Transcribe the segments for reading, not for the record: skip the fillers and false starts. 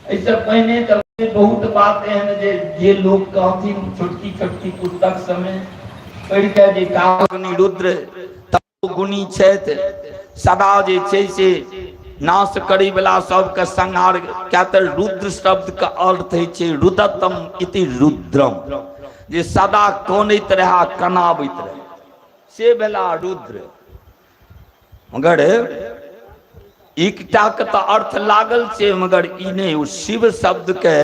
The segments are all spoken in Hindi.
ऐसे पहले तो बहुत बात एहन जे लोग कहथिन छोटकी छोटकी पुस्तक समय पढ़ि के जे कालग्नि रुद्र गुणी छथि, सदा जे छै से नाश करै वाला सबके संहार क्या तऽ रुद्र शब्द के अर्थ है छै रुदतम इति रुद्रम, जे सदा कानैत रहा कनाबैत रहे से भेला रुद्र। मगर एकटा के तऽ अर्थ लागल छै, मगर ई नहीं ओ शिव शब्द के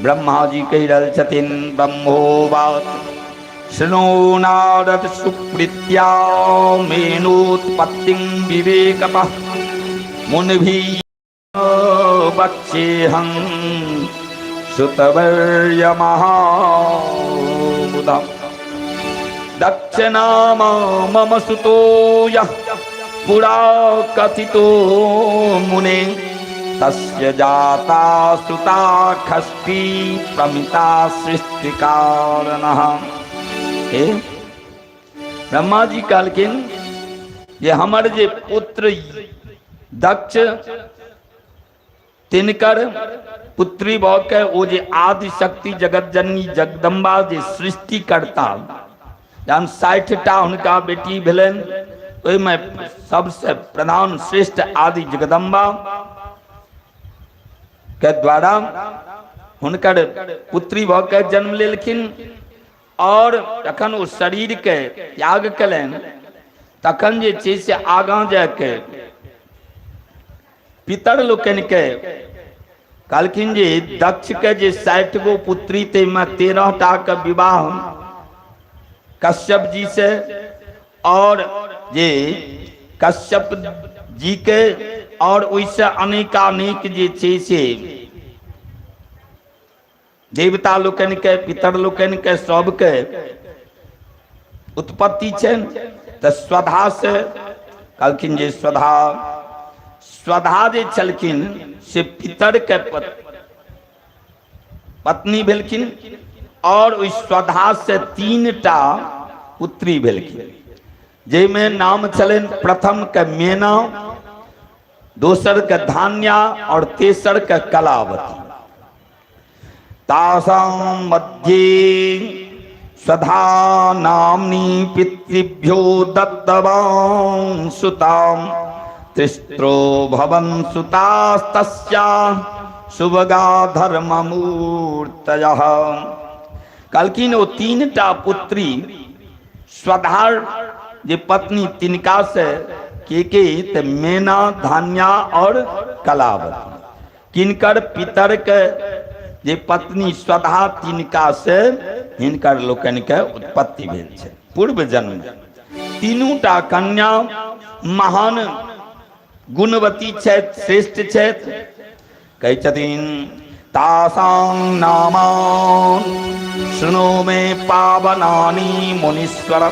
ब्रह्मा जी कहि रहल छथिन ब्रह्मोवाच शृणु नारद सुप्रीत्या मेनोत्पत्तिं विवेकतः मुनिभिः वक्ष्येऽहं श्रुतवर्य महामुदम्। दक्षनाम मम सुतो यः पुरा कथितो मुने तस्य जाता सुता खष्टी प्रमिता सृष्टि कारणः। ब्रह्मा जी कहलखिन जे हमर जे पुत्र दक्ष तिनकर पुत्री भऽ के ओ जे आदि शक्ति जगत जननी जगदम्बा जे सृष्टि करता, जहन 60टा हुनका बेटी भेलनि, ओहिमे सबसे प्रधान श्रेष्ठ आदि जगदम्बा के द्वारा हुनकर पुत्री भऽ के जन्म लेलखिन। और जखन ओ शरीर के त्याग कलनि तखन जे छै से आगाँ जाके पितर लोकनि के कहलखिन जे दक्ष के जे 60 गो पुत्री थे, 13टा के विवाह कश्यप जी से, और जे कश्यप जी के और ओइसे अनेकानेक जे छै से देवता लोकनि के पितर लोकनि के सबके उत्पत्ति छनि। तऽ स्वधा से कहलखिन जे स्वधा जे छलखिन से पितर के पत्नी भेलखिन, और ओइ स्वधा से 3टा पुत्री भेलखिन, जाहिमे नाम छलनि प्रथम के मेना, दोसर के धान्या और तेसर के कलावती। तासां मध्ये स्वधा नाम्नी पितृभ्यो दत्तवां सुतां तिस्रो भवन सुतास्तस्या सुभगा धर्ममूर्तयः। कहलखिन ओ 3टा पुत्री स्वधा जे पत्नी तिनका से के त मेना, धान्या और कलावती। किनकर पितर के जे पत्नी स्वधा तिनका से हिनकर लोकनि के उत्पत्ति भेल छै पूर्व जन्म। 3टा कन्या महान गुणवती छथि, श्रेष्ठ छथि। कहै छथिन तासां नामान् शृणु मे पावनानि मुनीश्वर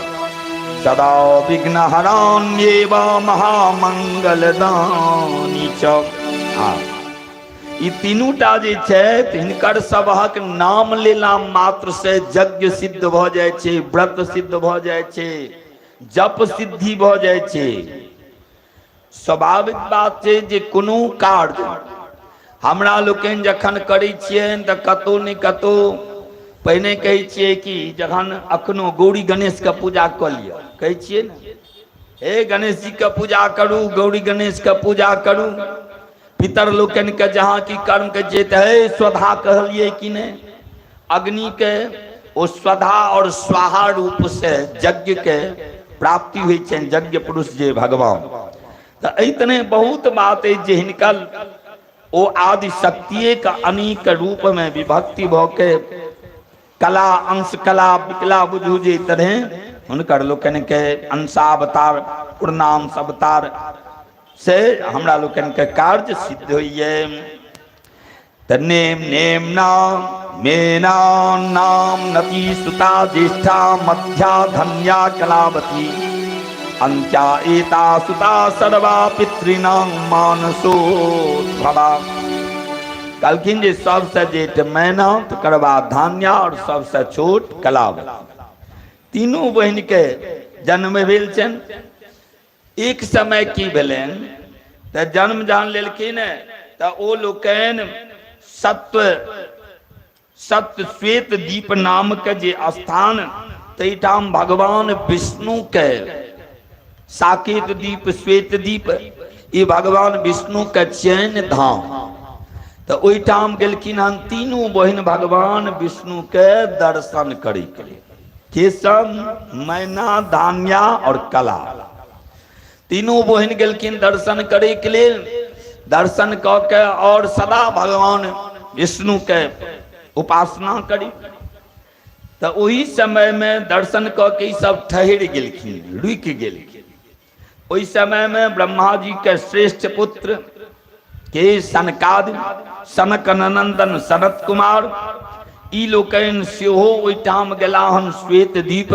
सदा विघ्नहराण्येव महामंगलदानी च। ई 3टा जे छै हिनकर सबहक नाम लेला मात्र से यज्ञ सिद्ध भऽ जाइ छै, व्रत सिद्ध भऽ जाइ छै, जप सिद्धि भऽ जाइ छै। स्वाभाविक बात छै जे कोनो कार्य हमरा लोकनि जखन करै छियनि तऽ कतौ ने कतौ पहिने कहै छियै कि जखन अखनो गौरी गणेश के पूजा कऽ लिअ, कहै छियै ने हे गणेश जी के पूजा करू, गौरी गणेश के पूजा करू। पितर लोकनि के जहाँ की कर्म के जेत है स्वधा कहलिए कि नहीं, अग्नि के ओ स्वधा और स्वाहा रूप से यज्ञ के प्राप्ति हुई छै, यज्ञ पुरुष जे भगवान। तो इतने बहुत बात है जे हिनका ओ आदि शक्तिये का अनेक रूप में विभक्ति भ के कला अंश कला विकला बुझू जे तरह हुनकर लोकनि के अंशावतार पूर्णांश अवतार से हमरा लोकनि के कार्य सिद्ध होइए। तन्नेम नेम नाम मेना नाम नती सुता ज्येष्ठा मध्या धन्या कलावती अंत्या एता सुता सर्वा पितृणां मानसो भवा। कहलखिन जे सबसे जेठ मैना, तकर बाद धान्या और सबसे छोट कलावती। तीनों बहन के जन्म भेल छनि। एक समय की भेलनि तऽ जन्म जान लेलखिन तऽ ओ लोकनि सत्व सत्य श्वेत दीप नाम के जे स्थान तैठाम भगवान विष्णु के साकेत दीप श्वेत दीप ये भगवान विष्णु के चैन धाम। तो ओहिठाम गेलखिन हन तीनों बहन भगवान विष्णु के दर्शन करे के लिए। के सब? मैना, धान्या और कला। तीनों बहन गेलखिन दर्शन करे के लिए। दर्शन क के और सदा भगवान विष्णु के उपासना करी। तो वही समय में दर्शन क के सब ठहर गेलखिन, रुक गेलखिन। उस समय में ब्रह्मा जी के श्रेष्ठ पुत्र के सनकादि, सनक नंदन सनत कुमार ई लोकन सेहो ओहिठाम गेला हन श्वेत दीप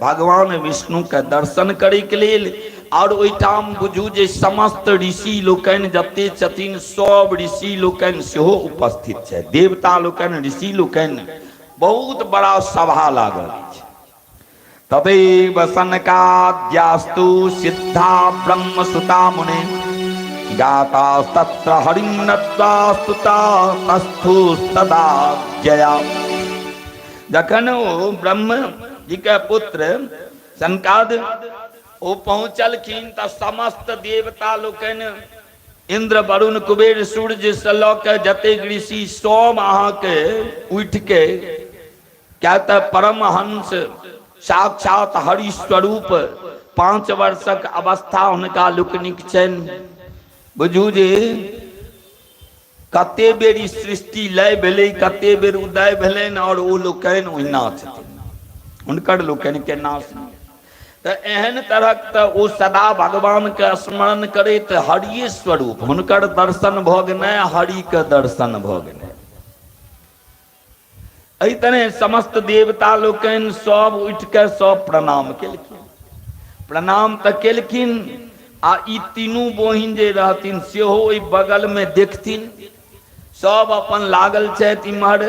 भगवान विष्णु के दर्शन करे के लेल। और ओहिठाम बुझू जे समस्त ऋषि लोकन जते छथिन सब ऋषि लोकन सेहो उपस्थित छै। देवता लोकन, ऋषि लोकन, बहुत बड़ा सभा लागल छै। तदेव सनकाद्यास्तु सिद्धा ब्रह्म सुता मुने गाता तत्र हरिं नत्वा स्तुता तस्थु तदा जया। जखन ओ ब्रह्म जी के पुत्र सनकाद ओ पहुंचलखिन त समस्त देवता लोकन इंद्र वरुण कुबेर सूर्य से लऽ के जतेक ऋषि सब अहाँके उठ के क्या तऽ परमहंस साक्षात हरि स्वरूप 5 वर्षक अवस्था हुनका लोकनिक छनि। बुझू जे कते बेर ई सृष्टि लय भेलै, कते बेर उदय भेलनि और ओ लोकनि ओहिना छथिन, हुनकर लोकनि के नाश नहि। तऽ एहन तरहक तऽ ओ सदा भगवान के स्मरण करैत हरिये स्वरूप हुनकर दर्शन भऽ गेनै, हरि के दर्शन भऽ गेनै। एहि तरह समस्त देवता लोकनि सब उठ के सब प्रणाम केलखिन। प्रणाम तऽ केलखिन आ ई तीनू बहिन जे रहथिन सेहो ओहि बगल में देखथिन। सब अपन लागल छथि इम्हर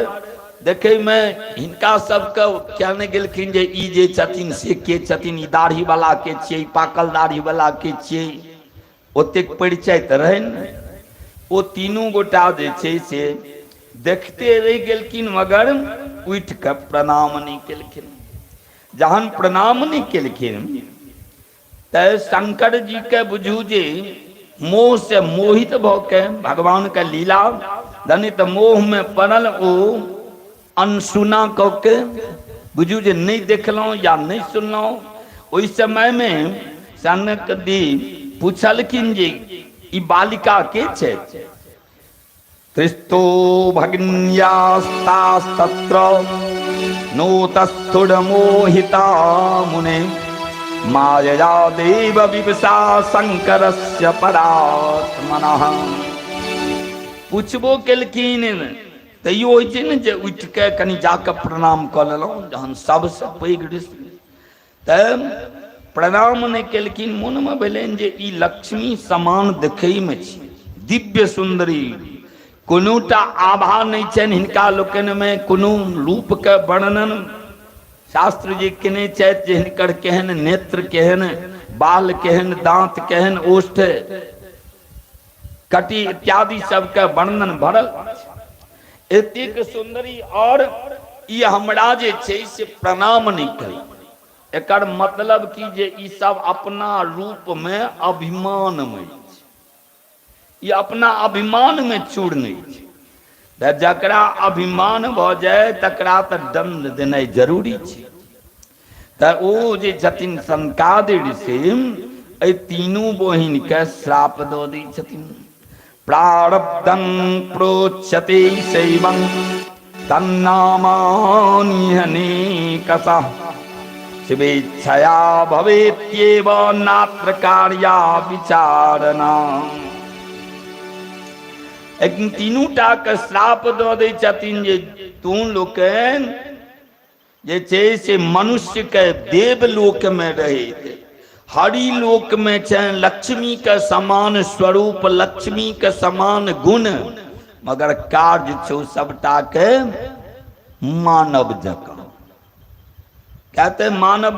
देखे में। हिनका सबके क्या नहि गेलखिन जे ई जे छथिन से के छथिन, ई दाढ़ी वाला के छियै, पाकल दाढ़ी वाला के छियै, ओतेक परिचय तऽ रहनि। ओ तीनू गोटा जे छै से देखते रहि गेलखिन मगर उठ के प्रणाम नहीं केलखिन। जहन प्रणाम नहीं केलखिन तऽ शंकर जी के बुझू जे मोह से मोहित भ के भगवान के लीला दनित मोह में पड़ल ओ अनसुना क के बुझू जे नहीं देखलौं या नहीं सुनलौं। ओहि समय में सनक दी पूछलखिन जे ई बालिका के छै? त्रिस्तो भगिन्यास्तास्तत्र नोतस्थुर मोहिता मुने मायया देव विवसा शंकरस्य परात्मनः। पूछबो केलखिन तैयो होइ छै ने जे उठ के कनि जाके प्रणाम कऽ लेलहुँ। जहन सबसँ पैघ ऋषि तऽ प्रणाम नहि केलखिन। मोनमे भेलनि जे ई लक्ष्मी समान देखैमे छी, दिव्य सुंदरी, कोनोटा आभा नहीं छनि हिनका लोकनि में, कोनो रूप के वर्णन शास्त्र जी केने छथि जे हिनकर केहन नेत्र, केहन बाल, केहन दांत, केहन ओष्ठ, कटी इत्यादि सबके वर्णन भरल। एतेक सुंदरी और ई हमरा जे छै से प्रणाम नहीं करी। एकर मतलब कि जे ई सब अपना रूप में अभिमान में, ये अपना अभिमान में चूर नहीं छै। जकरा अभिमान भ जाए तकरा तऽ दंड देनाइ जरूरी छै। तऽ ओ जे छथिन सनकादि ऋषि एहि तीनू बहिन के श्राप दऽ दै छथिन। प्रारब्धं प्रोच्यते शैवं तन्नामानि अनेकशः शिवेच्छया भवेत्येव नात्र कार्या विचारणा। एक तीनू टा के श्राप दऽ दै छथिन जे तू लोकनि जे छै से मनुष्य के देवलोक में रहैत हरि लोक में छनि लक्ष्मी के समान स्वरूप, लक्ष्मी के समान गुण, मगर कार्य छौ सबटा के मानव जकाँ। कहते मानव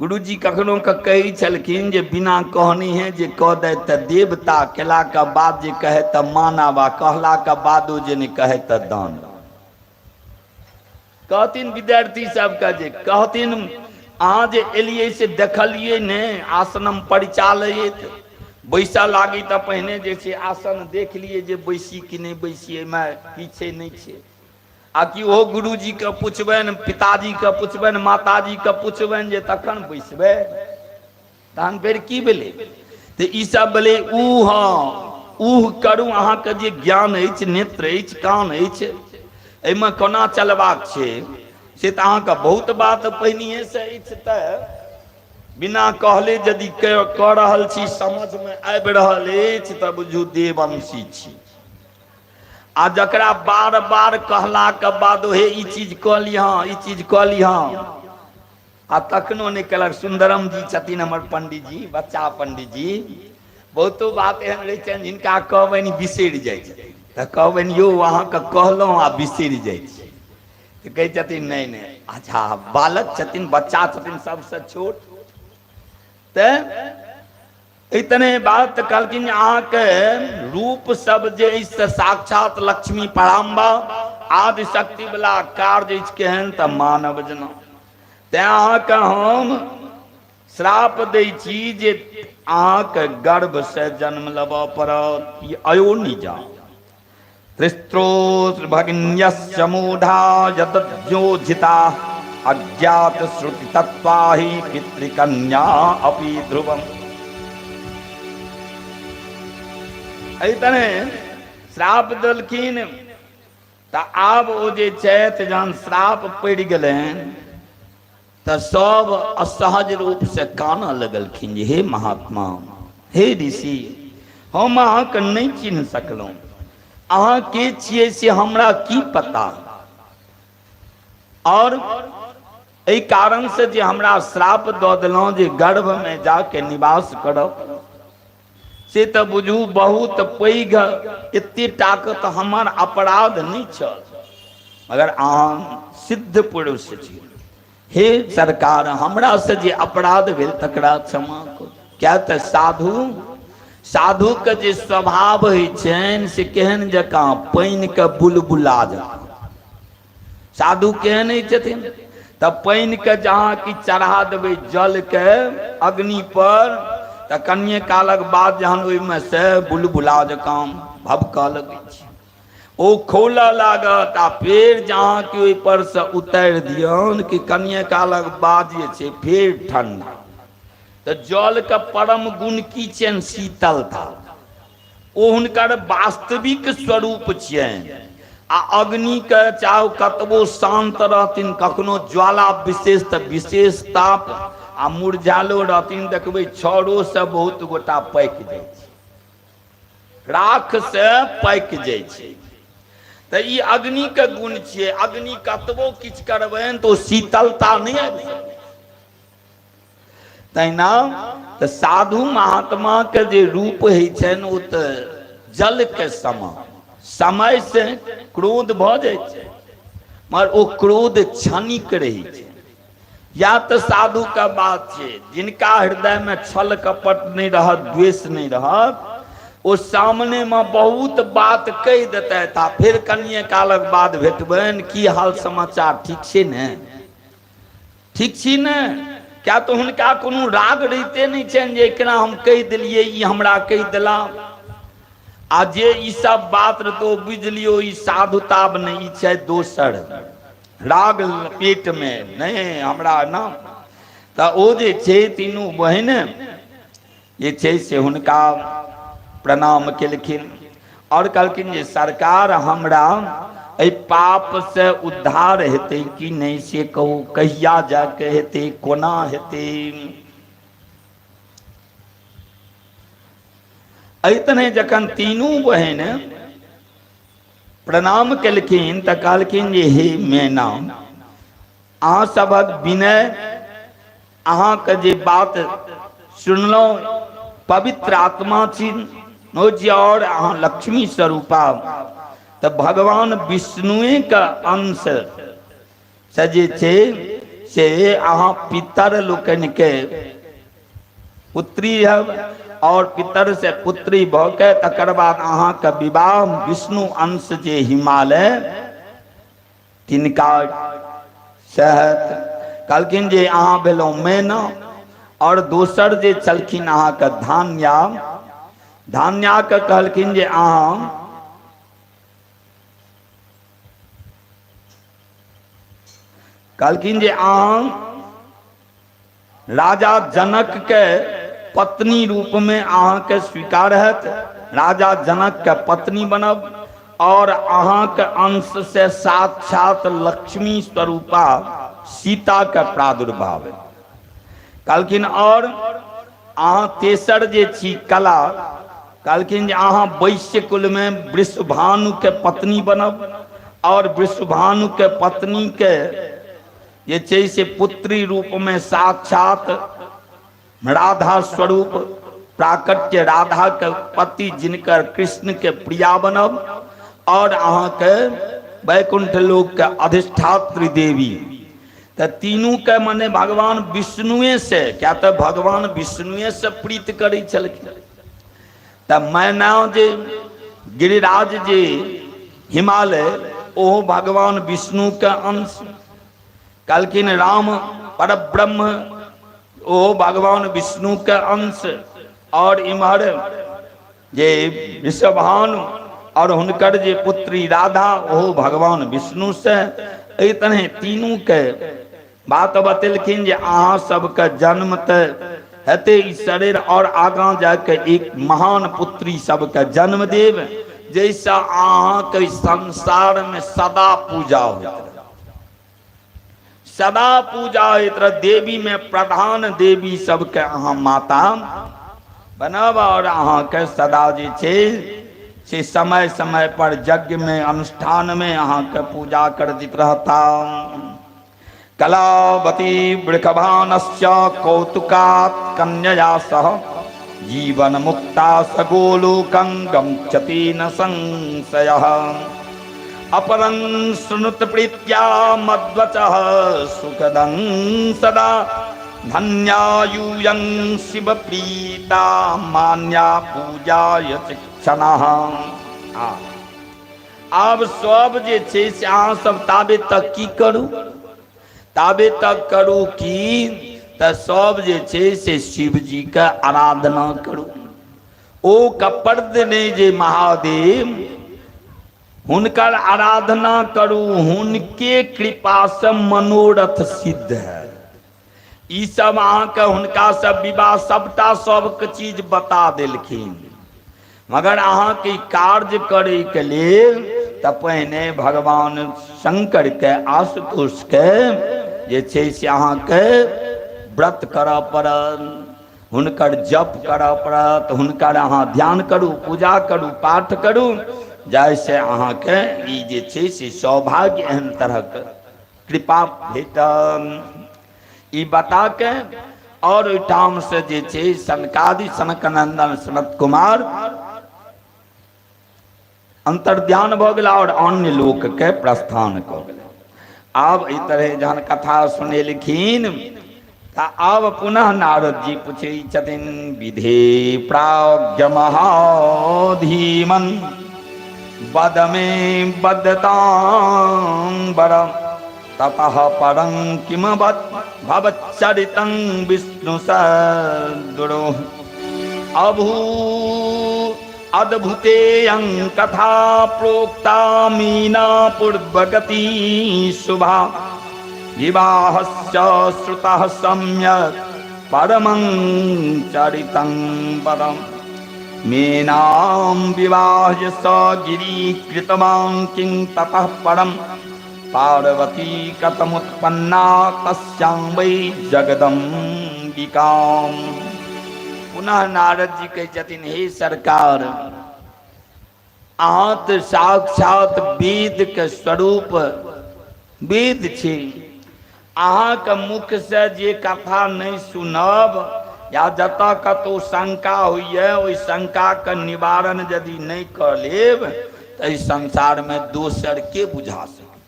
गुरुजी कखनो के कही छलखिन जे बिना कहनी है जे कह दे त देवता, केला के बाद जे कहे त मानव, कहला के बादो जे नहीं कहे त दान। कहथिन विद्यार्थी सबके जे कहथिन अहाँ जे एलियै से देखलियै ने आसनम परिचालयित, बैसा लागी त पहिने जे छै आसन देख लिए जे बैसी कि नहीं बैसी, एहिमे की छै नहीं छै। आ कि ओ गुरुजी के पुछबनि, पिताजी के पुछबनि, माताजी के पुछबनि जे तखन बैसबै, तहन फेर की भेलै। तऽ ई सब भेलै ऊह, ऊह करू अहाँके जे ज्ञान अछि, नेत्र अछि, कान अछि, एहिमे कोना चलबाक छै से तऽ अहाँके बहुत बात पहिनिए से अछि। तऽ बिना कहले यदि कऽ रहल छी, समझमे आबि रहल अछि तऽ बुझू देवंशी छी। आ जकरा बार बार कहला के बाद हे ई चीज कऽ लिहँ, ई चीज कऽ लिहँ, आ तखनो नहीं केलक। सुंदरम जी छथिन हमर पंडित जी, बच्चा पंडित जी, बहुतो बात एहन रहै छनि जिनका कहबनि बिसरि जाइ छै। तऽ कहबनि यौ अहाँके कहलहुँ आ बिसरि जाइ छै। तऽ कहै छथिन नहीं नहीं, अच्छा बालक छथिन, बच्चा छथिन, सबसे छोट। तऽ इतने बात कहलखिन अहाँके रूप सब जे साक्षात लक्ष्मी पराम्बा आदि शक्ति वाला कार्य केहन तऽ मानव जना। तैं अहाँके हम श्राप दै छी जे अहाँके गर्भ से जन्म लेबऽ पड़त। ई अयोनि जान त्रिस्त्रोत्र भगिन्यस्य मूढ़ा यदज्योजिता अज्ञात श्रुति तत्वाहि पितृकन्या अपि ध्रुवम। श्राप देलखिन तऽ आब ओ जे छथि जहन श्राप पड़ि गेलनि तऽ सब असहज रूप से कानऽ लगलखिन जे हे महात्मा, हे ऋषि, हम अहाँके नहीं चिन्ह सकलहुँ, अहाँ के छियै से हमरा की पता, और एहि कारण से जे हमरा श्राप दऽ देलहुँ जे गर्भ में जाके निवास करब, से तऽ बुझू बहुत पैघ एते ताकत हमर अपराध नहीं छल, मगर अहाँ सिद्ध पुरुष छी। हे सरकार, हमरा से जे अपराध भेल तकरा क्षमा करू। क्या तऽ साधु के जे स्वभाव होइ छनि से केहन जकाँ पानि के बुलबुला जकाँ। साधु केहन होइ छथिन तऽ पानि के जहाँ कि चढ़ा देबै जल के अग्नि पर तऽ कनिए कालक बाद जहन ओहिमे से बुलबुला जकाँ भभकऽ लगै छै, ओ खोलऽ लागत। आ फेर जहाँ कि ओहि पर से उतारि दियौन कि कनिए कालक बाद जे छै फेर ठंडा। तऽ जल के परम गुण की छियनि? शीतलता। ओ हुनकर वास्तविक स्वरूप छियनि। आ अग्नि के चाहे कतबो शांत रहथिन, कखनो ज्वाला विशेष तऽ विशेष ताप, आ मुरझालो रहथिन देखबै छड़ो से बहुत गोटा पाकि जाइ छै, राख से पाकि जाइ छै। तऽ ई अग्नि के गुण छियै। अग्नि कतबो किछु करबनि तऽ ओ शीतलता नहीं आबि सकै। तहिना तऽ साधु महात्मा के जे रूप होइ छनि ओ तऽ जल के समान, समय से क्रोध भऽ जाइ छै मगर ओ क्रोध क्षणिक रहै छै। या तऽ साधु का बात छै जिनका हृदय में छल कपट नहीं रहत, द्वेष नहीं रहत, ओ सामने में बहुत बात कहि देते था, फिर कनिए कालक बाद भेटबनि की हाल समाचार, ठीक छै ने, ठीक छी ने। क्या तो हुनका कोनो राग रहिते नहीं छनि जे एकरा हम कहि देलियै, ई हमरा कहि देला। आ जे ई सब बात तो बुझ लियो ई साधुताब नहीं, ई छै दोसर राग पेट में नहीं हमरा ना। तऽ ओ जे छै तीनू बहिन जे छै से हुनका प्रणाम केलखिन और कहलखिन जे सरकार हमरा एहि पाप से उद्धार हेतै कि नहीं से कहू, कहिया जाके हेतै, कोना हेतै। ऐतने जखन तीनू बहन प्रणाम केलखिन तऽ कहलखिन जे हे मैना, अहाँ सबक विनय, अहाँ के जे बात सुनलहुँ, पवित्र आत्मा छी और अहाँ लक्ष्मी स्वरूपा, तऽ भगवान विष्णुए का अंश से जे छै से अहाँ पितर लोकनि के पुत्री है और पितर से पुत्री भ के तकर बाद अहाँ के विवाह विष्णु अंश जे हिमालय तिनका सहत कहलखिन जे अहाँ भेलौं मैना और दोसर जे छलखिन अहाँ के धान्या के कहलखिन जे अहाँ कहलखिन जे अहाँ राजा जनक के पत्नी रूप में अहाँ के स्वीकार हैत, राजा जनक के पत्नी बनब और अहाँ के अंश से साक्षात लक्ष्मी स्वरूपा सीता के प्रादुर्भाव। कहलखिन और अहाँ तेसर जे छी कला, कहलखिन जे अहाँ वैश्य कुल में वृषभानु के पत्नी बनब और वृषभानु के पत्नी के ये छै से पुत्री रूप में साक्षात राधा स्वरूप प्राकट्य राधा के पति जिनकर कृष्ण के प्रिया बनब और अहाँ के वैकुंठ लोक के अधिष्ठात्री देवी। तो तीनों के मने भगवान विष्णुए से, क्या तो भगवान विष्णुए से प्रीत करै छलखिन। तब मैना जे गिरिराज जे हिमालय ओ भगवान विष्णु के अंश। कहलखिन राम परब्रह्म ओ भगवान विष्णु के अंश और इमहर जे वृषभानु और हुनकर जे पुत्री राधा ओ भगवान विष्णु से। एहि तरह तीनों के बात बतेलखिन जे अहाँ सबके जन्म तो हेते ई शरीर और आगां जाके एक महान पुत्री सबके जन्म देव, जैसा अहाँ के संसार में सदा पूजा होत, सदा पूजा होत रहे। देवी में प्रधान देवी सबके अहाँ माता बनब और अहाँ के सदा जे छे से समय समय पर यज्ञ में अनुष्ठान में अहाँ के पूजा करदित रहता। कलावती वृषभानस्य कौतुकात् कन्यया सह जीवन मुक्ता सगोलोकं गच्छति न संशयः। अपरं शृणुत प्रीत्या मद्वचः सुखदं सदा धन्यायूयं शिव प्रीता मान्या पूजाय चिक्षणः। अब सब जे छे से अहाँ सब ताबे तक की करू, ताबे तक करू कि त सब जे छे से शिव जी का आराधना करू। ओ कपर्द ने जे महादेव हुनकर आराधना करू, हुनके कृपा से मनोरथ सिद्ध है। ई सब अहाँ के हुनका सब विवाह सबटा सबके चीज बता देलखिन, मगर अहाँ के कार्य करे के लेल त पहिने भगवान शंकर के आशुतोष के जे छै से अहाँ के व्रत करऽ पड़त, हुनकर जप करऽ पड़त, हुनकर अहाँ ध्यान करू, पूजा करू, पाठ करू, जैसे अहाँ के ई जे छै से सौभाग्य एहन तरह के कृपा भेटत। ई बता के और ओइठाम से जे छै सनकादि सनक नंदन सनत कुमार अंतर्ध्यान भ गेला और अन्य लोक के प्रस्थान क गेला। आब ई तरह जहन कथा सुनेलखिन ता आब पुनः नारद जी पूछे छथिन विधे प्राज्ञ महाधीमन बद में बदतां बरम ततः परं किम भवच्चरितं विष्णु सदुरो अभू अद्भुतेयं कथा प्रोक्ता मीना पूर्वगति शुभा विवाहस्य श्रुतः सम्यक् परमं चरितं पदम्। मीनां विवाह्य स गिरीकृतवान् किं ततः परं पार्वती कथमुत्पन्ना तस्यां वै जगदम्बिकाम्। पुनः नारद जी कहे छथिन हे सरकार, अहाँ तो साक्षात वेद के स्वरूप वेद छी, अहाँ के मुख से जे कथा नहीं सुनब या जतऽ कतौ शंका होइए ओहि शंका के निवारण यदि नहीं कर लेब तो इस संसार में दोसर के बुझा सके,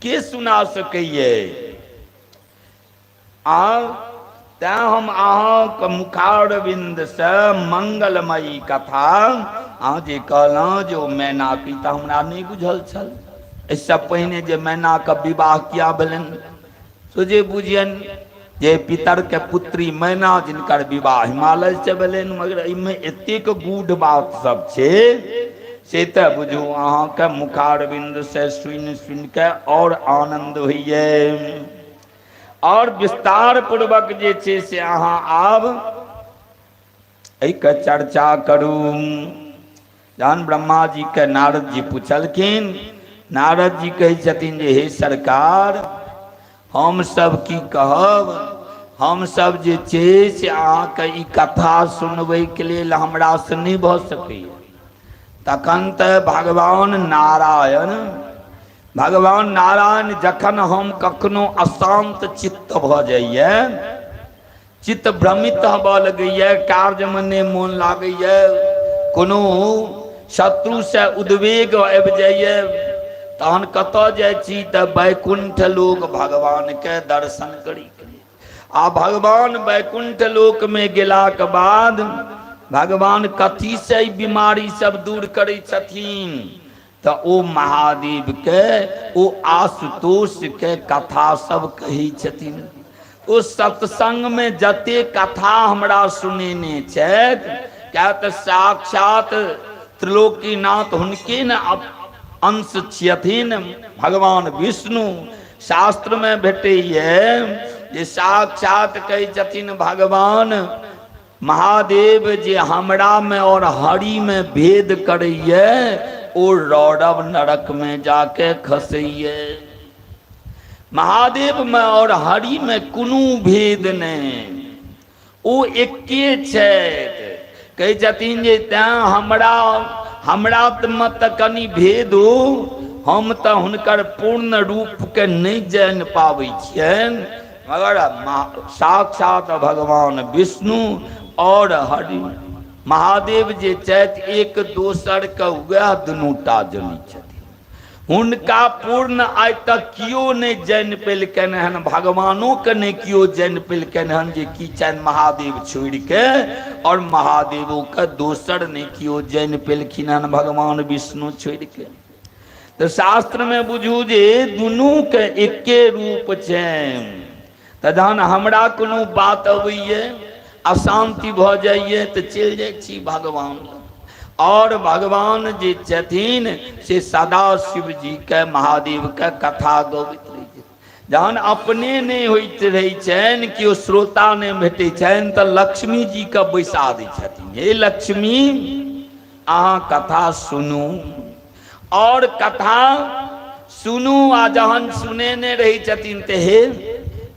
के सुना सकैये। आ तैं हम अहाँके मुखारविंद से मंगलमयी कथा अहाँ जे कहलहुँ जे ओ मैना पिता हमरा नहीं बुझल छल। इससे पहिने जे मैना के विवाह किया भेलनि सोझे बुझियन जे पितर के पुत्री मैना जिनकर विवाह हिमालय से भेलनि। मगर एहिमे एतेक गूढ़ बात सब छै से तऽ बुझू अहाँके मुखारविंद से सुनि सुनि के और आनंद होइए। और विस्तार पूर्वक जे छै से अहाँ आब एहिके चर्चा करू। जहन ब्रह्मा जी के नारद जी पूछलखिन, नारद जी कहै छथिन जे हे सरकार हम सब की कहब, हम सब जे छै से अहाँके ई कथा सुनबै के लेल हमरा से नहीं भऽ सकैए। तखन तऽ भगवान नारायण जखन हम कखनो अशांत चित्त भऽ जाइए, चित्त भ्रमित हबऽ लगैए, कार्य में नहीं मोन लागैए, कोनो शत्रु से उद्वेग आबि जाइए, तहन कतऽ जाइ छी तऽ वैकुंठ लोक भगवान के दर्शन करी। आ भगवान वैकुंठ लोक में गेला के बाद भगवान कथी से बीमारी सब दूर करै छथिन तऽ ओ महादेव के ओ आशुतोष के कथा सब कहै छथिन। ओ सत्संग में जते कथा हमरा सुनेने छथि, क्या तऽ साक्षात त्रिलोकीनाथ हुनके न अंश छियथिन भगवान विष्णु। शास्त्र में भेटैए जे साक्षात कहै छथिन भगवान महादेव जे हमरा में और हरि में भेद करैए ओ रौरव नरक में जाके खसैए। महादेव में और हरि में कोनो भेद नहीं, ओ एके छथि। कहै छथिन जे तैं हमरा मत कनि भेद हो, हम तऽ हुनकर पूर्ण रूप के नहीं जान पाबै छियनि। मगर साक्षात भगवान विष्णु और हरि महादेव जे छथि एक दोसर के वह दुनूटा जनी छथिन। हुनका पूर्ण आइ तक कियो नहीं जान पेलकनि हन, भगवानों के नहीं कियो जान पेलकनि हन जे की छनि महादेव छोड़ के, और महादेवों के दोसर नहीं कियो जान पेलखिन हन भगवान विष्णु छोड़ के। तो शास्त्र में बुझू जे दुनू के एके रूप छनि। तऽ जहन हमरा कोनो बात अबैए अशांति भ जाइए तो चल जाइ छी भगवान। और भगवान जे छथिन से सदा शिव जी के महादेव के कथा गबैत रहै छथिन। जहन अपने नहीं होइत रहै छनि, केओ श्रोता नहीं भेटै छनि, तऽ लक्ष्मी जी के बैसा दै छथिन, हे लक्ष्मी अहाँ कथा सुनू। और कथा सुनू आ जहन सुनेने रही छथिन ते हे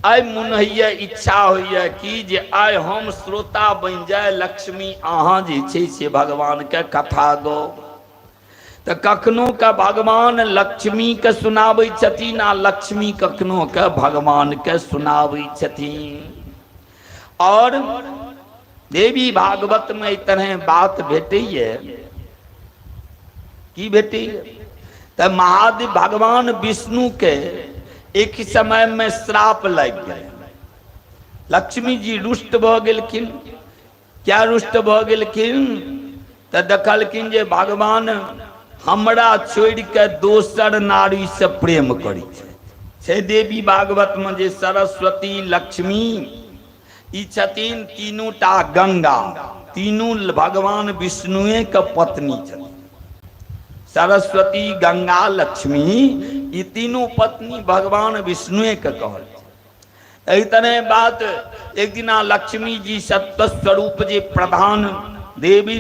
आइ मन होइए, इच्छा होइए कि जे आइ हम श्रोता बन जाए, लक्ष्मी अहाँ जे छै से भगवान के कथा गो। तो कखनो के भगवान लक्ष्मी के सुनाबै छथिन आ लक्ष्मी कखनो के भगवान के सुनाबै छथिन। और देवी भागवत में ई तरह बात भेटैए की भेटैए तो महादेव भगवान विष्णु के एक समय में श्राप लग गए। लक्ष्मी जी रुष्ट भ गेलखिन। क्या रुष्ट भ गेलखिन तो देखलखिन जे भगवान हमरा छोड़ के दोसर नारी से प्रेम करै छै। देवी भागवत में जे सरस्वती लक्ष्मी ई छथिन तीनू टा गंगा, तीनू भगवान विष्णुए के पत्नी छथिन। सरस्वती गंगा लक्ष्मी ई तीनों पत्नी भगवान विष्णुए के कहल। एहि तरह बात एक दिना लक्ष्मी जी सत्य स्वरूप जे प्रधान देवी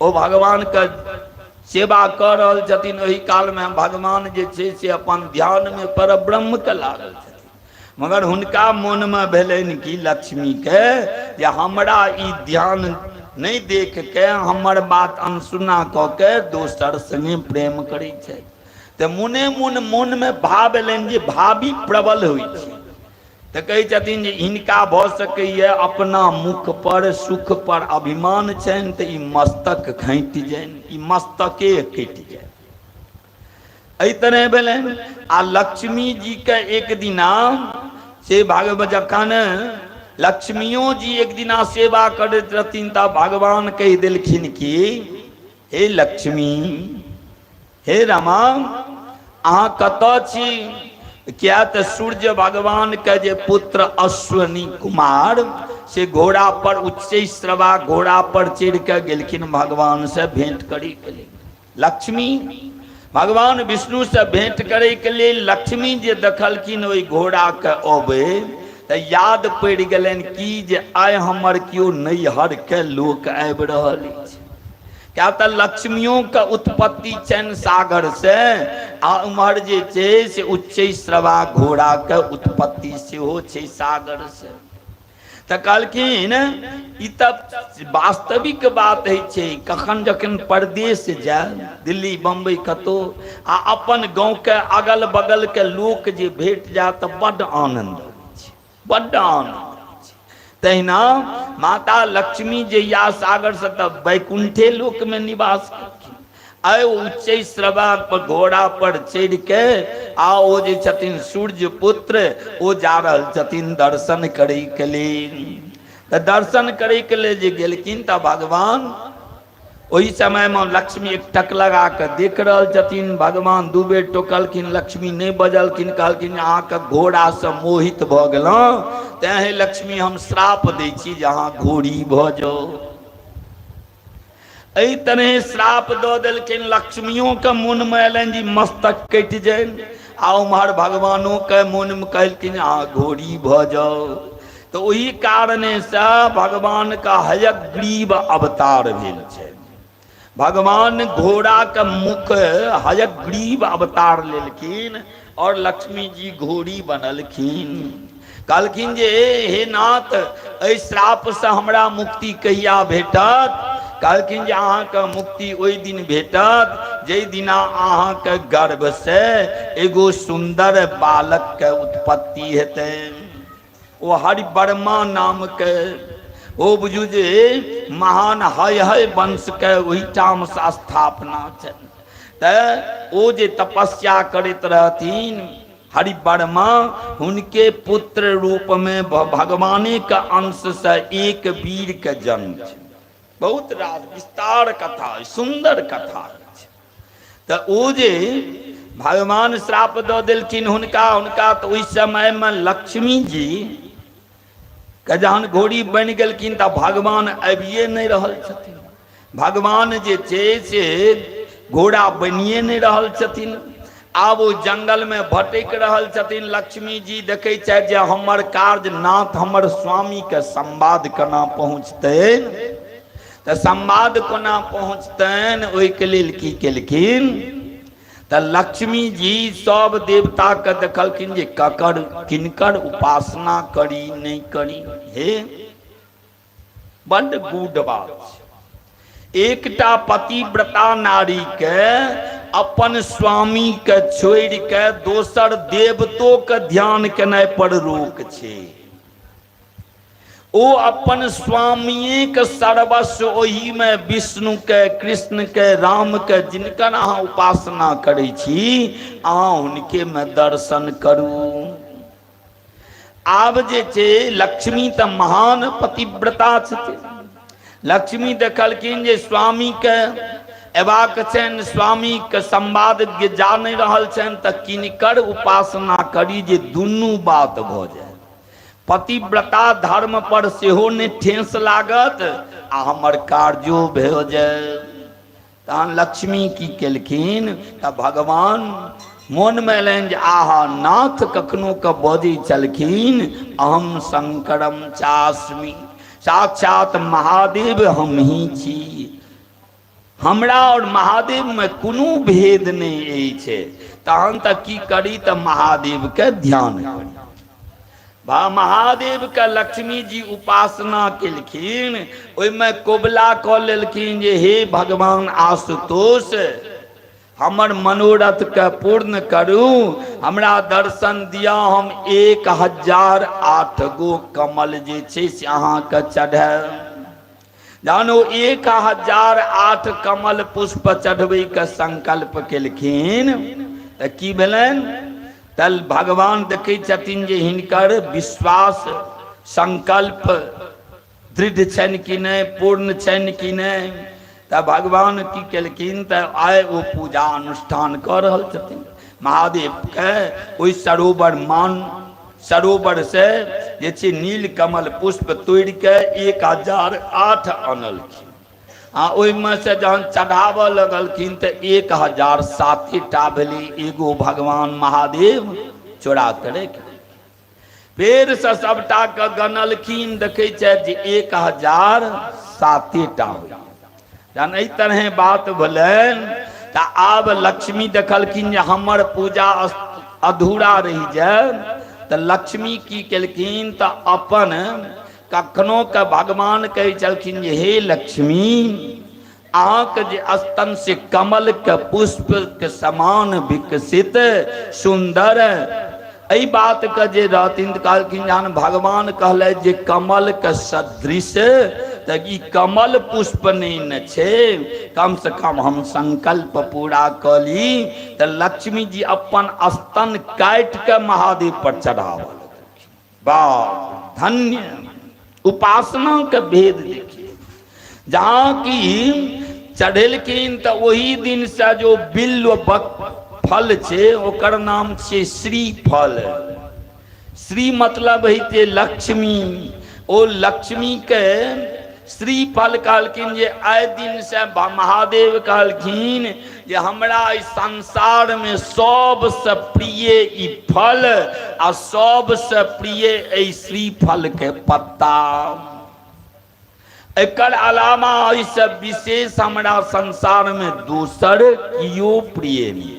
ओ भगवान के सेवा कर रहल छथिन, ओहि काल में भगवान जे छै से अपन ध्यान में पर ब्रह्म के लागल छथिन। मगर हुनका मन में भेलनि कि लक्ष्मी के जे हमरा ई ध्यान नहीं देख के हमर बात अनसुना क के दोसर संगे प्रेम करै छै। तो मुने मन में भाव एलनि जे भावी प्रबल होइ छै। तो कहै छथिन जे हिनका भऽ सकैए अपना मुख पर सुख पर अभिमान छनि तऽ ई मस्तक खैंटि जानि, ई मस्तके कटि जाए। एहि तरह भेलनि। आ लक्ष्मी जी के एक दिना से भागवत जखन लक्ष्मियों जी एक दिना सेवा करैत रहथिन ता भगवान कहि देलखिन कि हे लक्ष्मी, हे रमा, अहाँ कतऽ छी? क्या तो सूर्य भगवान के जे पुत्र अश्वनी कुमार से घोड़ा पर उच्चैश्रवा घोड़ा पर चढ़ के गेलखिन भगवान से भेंट करी के लिए। लक्ष्मी भगवान विष्णु से भेंट करे के लिए लक्ष्मी जे देखलखिन ओहि घोड़ा के अबे तो याद पड़ गलन कि जे आइ हमर कियो नैहर के लोक आबि रहल अछि। क्या तो लक्ष्मियों का उत्पत्ति चैन सागर से आ उमहर जे छै से उच्चैश्रवा घोड़ा के उत्पत्ति सेहो छै सागर से। तो कहलखिन ई तऽ वास्तविक बात है छै, कखन जखन परदेश जाए दिल्ली बम्बई कतौ आ अपन गाँव के अगल बगल के लोक जे भेट जाए तो बड्ड आनंद छै, बड्ड आनंद। तहिना माता लक्ष्मी जहिया सागर से तब वैकुंठे लोक में निवास करथिन। आय उच्चैश्रवा पर घोड़ा पर चढ़ के आ ओ जे छथिन सूर्य पुत्र ओ जा रहल छथिन दर्शन करे के लिए। तो दर्शन करे के लिए जे गेलखिन त भगवान ओहि समय में लक्ष्मी एक टक लगा के देख रहल छथिन। भगवान दू बेर टोकलखिन, लक्ष्मी नहीं बजलखिन, कहलखिन अहाँ के घोड़ा से मोहित भ गेलहुँ तें लक्ष्मी हम श्राप दै छी जे अहाँ घोड़ी भ जाओ। एहि तरह श्राप दऽ देलखिन। लक्ष्मियों के मन में एलनि जी मस्तक कटि जाइन आ उम्हर भगवानों के मन में कहलखिन अहाँ घोड़ी भ जाओ। तो वही कारणे से भगवान का हयग्रीव अवतार भेल छै। भगवान घोड़ा के मुख हयग्रीव अवतार लेलखिन और लक्ष्मी जी घोड़ी बनलखिन। कहलखिन जे हे नाथ एहि श्राप से हमरा मुक्ति कहिया भेटत? कहलखिन जे अहाँ के मुक्ति ओहि दिन भेटत जै दिना अहाँ के गर्भ से एगो सुंदर बालक के उत्पत्ति हेतै। ओ हरिवर्मा नाम के ओ बुझू जे महान हय वंश के ओहिठाम से स्थापना छै। त ओ जे तपस्या करैत रहथिन हरिवर्मा, उनके पुत्र रूप में भगवाने के अंश से एक वीर के जन्म छै। बहुत राज विस्तार कथा, सुंदर कथा छै। त ओ जे भगवान श्राप दऽ देलखिन हुनका तो ओहि समय में लक्ष्मी जी के जहन घोड़ी बनि गेलखिन तऽ भगवान आबिए नहीं रहल छथिन। भगवान जे छै से घोड़ा बनिए नहीं रहल छथिन। आब ओ जंगल में भटक रहल छथिन। लक्ष्मी जी देखे छथि जे हमर कार्य नाथ हमर स्वामी के संवाद केना पहुँचतैन, तऽ संवाद कोना पहुँचतैन ओहि के लेल की केलखिन तऽ लक्ष्मी जी सब देवता के देखलखिन जे ककर किनकर उपासना करी नहीं करी। हे बड़ गूढ़ बात छै। एकटा पतिव्रता नारी के अपन स्वामी के छोड़ के दोसर देवतो के ध्यान केनाइ पर रोक छै। ओ अपन स्वामी के सर्वस्व ओही में विष्णु के कृष्ण के राम के जिनकर अहाँ उपासना करै छी अहाँ हुनके में दर्शन करू। आब जे छै लक्ष्मी तऽ महान पतिव्रता छथिन। लक्ष्मी देखलखिन जे स्वामी के एबाक छनि, स्वामी के संवाद जा नहीं रहल छनि तऽ किनकर उपासना करी जे दुनू बात भ जाय। पतिव्रता धर्म पर सेहो नहीं ठेस लागत आ हमर कार्यो भे जाय। तहन लक्ष्मी की केलखिन तऽ भगवान मन में एलनि जे आहा नाथ कखनो के बजै छलखिन अहम शंकरम चास्मि, साक्षात महादेव हम ही छी। हमरा और महादेव में कोनो भेद नहीं अछि। तहन तक की करी तऽ महादेव के ध्यान करी। महादेव के लक्ष्मी जी उपासना केलखिन। ओहिमें कोबला कऽ लेलखिन जे हे भगवान आशुतोष हमर मनोरथ के पूर्ण करू, हमरा दर्शन दिया, हम 1008 गो कमल जे छै से अहाँ के चढ़ाएब। जानो 1008 कमल पुष्प चढ़बै के संकल्प केलखिन तऽ की भेलनि तल भगवान देखे छथिन जे हिनकर विश्वास संकल्प दृढ़ छनि कि नहीं, पूर्ण छनि कि नहीं। तब भगवान की केलखिन तऽ आइ ओ पूजा अनुष्ठान कर रहल छथिन। महादेव के ओहि सरोवर से जे छै नील कमल पुष्प तोड़ि के 1008 अनलखिन। ओहिमे से जहन चढ़ाबऽ लगलखिन तऽ 1007टा भेलै। एगो भगवान महादेव चोरा के रखि फेर से सबटा के गनलखिन, देखै छै जे 1007टा हो। जहन एहि तरह बात भेलनि तऽ आब लक्ष्मी देखलखिन जे हमर पूजा अधूरा रहि जाय, तऽ लक्ष्मी की केलखिन तऽ अपन कखनो के भगवान कहै छलखिन जे हे लक्ष्मी, अहाँके जे स्तन से कमल के पुष्प के समान विकसित सुंदर एहि बात के जे रहथिन तऽ कहलखिन जहन भगवान कहले जे कमल के सदृश, तऽ ई कमल पुष्प नहीं न छै, कम से कम हम संकल्प पूरा कऽ ली। तऽ लक्ष्मी जी अपन स्तन काटि के महादेव पर चढ़ाव। वाह धन्य उपासना के भेद देखिए। जहाँ की चढ़ेलखिन तऽ वही दिन से जो बिल्व फल छै ओकर नाम छै श्री फल। श्री मतलब है लक्ष्मी। ओ लक्ष्मी के श्री फल कहलखिन जे आइ दिन से महादेव कहलखिन जे हमरा इस संसार में सबसे प्रिय ई फल आ सबसे प्रिय ए श्री फल के पत्ता। एकर अलावा ऐसे विशेष हमरा संसार में दोसर कियो प्रिय नहीं।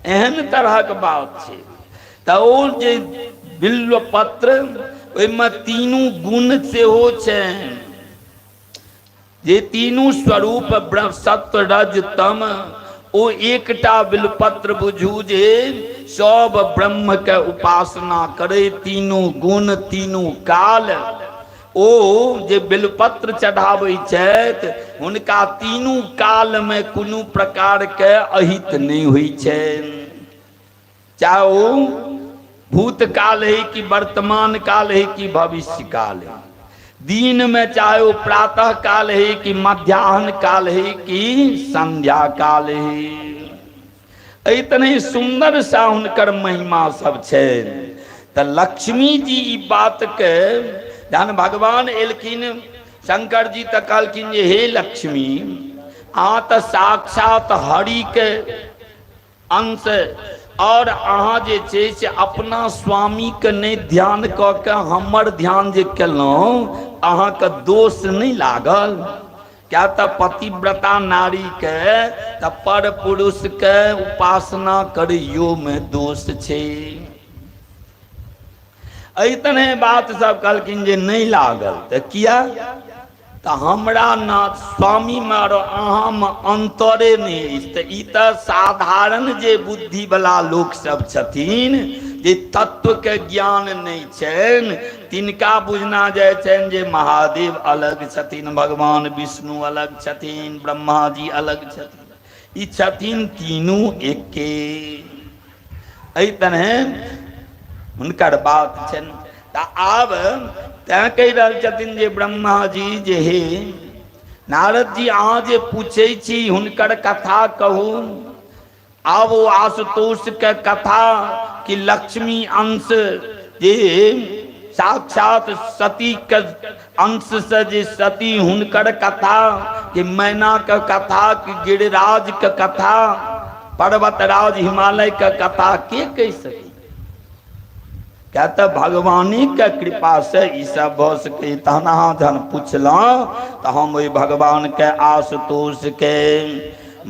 एहन तरह के बात छै। तऽ ओ जे बिल्व पत्र ओहिमे तीनू गुण सेहो छै, जे तीनू स्वरूप सत्व रज तम। ओ एकटा बिल्वपत्र बुझू जे सब ब्रह्म के उपासना करे, तीनू गुण तीनू काल। ओ जे बिल्वपत्र चढ़ाबै छथि हुनका तीनू काल में कोनो प्रकार के अहित नहीं होइ छनि। चाहे ओ भूतकाल है कि वर्तमान काल है कि भविष्य काल है, दिन में चाहे वो प्रातः काल है कि मध्याह्न काल है कि संध्या काल है। इतने सुंदर सा हुनकर महिमा सब छै। तऽ लक्ष्मी जी ई बात के जहन भगवान एलखिन शंकर जी तऽ कहलखिन जे हे लक्ष्मी, अहाँ तऽ साक्षात हरि के अंश और अहाँ जे छै से अपना स्वामी के नहीं ध्यान कऽ के हमर ध्यान जे केलहुँ अहाँ के दोष नहीं लागल? क्या तऽ पतिव्रता नारी के तऽ पर पुरुष के उपासना करियो में दोष छै। इतने बात सब कहलखिन जे नहीं लागल। तऽ किया? तऽ हमरा ना स्वामी में और अहाँ में अंतरे नहीं। तऽ ई तऽ साधारण जे बुद्धि वाला लोक सब छथिन, जे तत्व के ज्ञान नहीं छनि, तिनका बुझना जाय छनि जे महादेव अलग छथिन, भगवान विष्णु अलग छथिन, ब्रह्मा जी अलग छथिन। ई छथिन तीनू एके। एहि तरह हुनकर बात छनि। तऽ आब तैं कहि रहल छथिन जे ब्रह्मा जी जे हे नारद जी, अहाँ जे पूछै छी हुनकर कथा कहू। आब ओ आशुतोष के कथा कि लक्ष्मी अंश जे साक्षात सती के अंश से जे सती, हुनकर कथा कि मैना के कथा कि गिरिराज के कथा, पर्वतराज हिमालय के कथा के कह सके? क्या तो भगवानी के कृपा से ई सब भ सके। तहन अहाँ जहन पूछलहुँ तो हम ओहि भगवान के आशुतोष के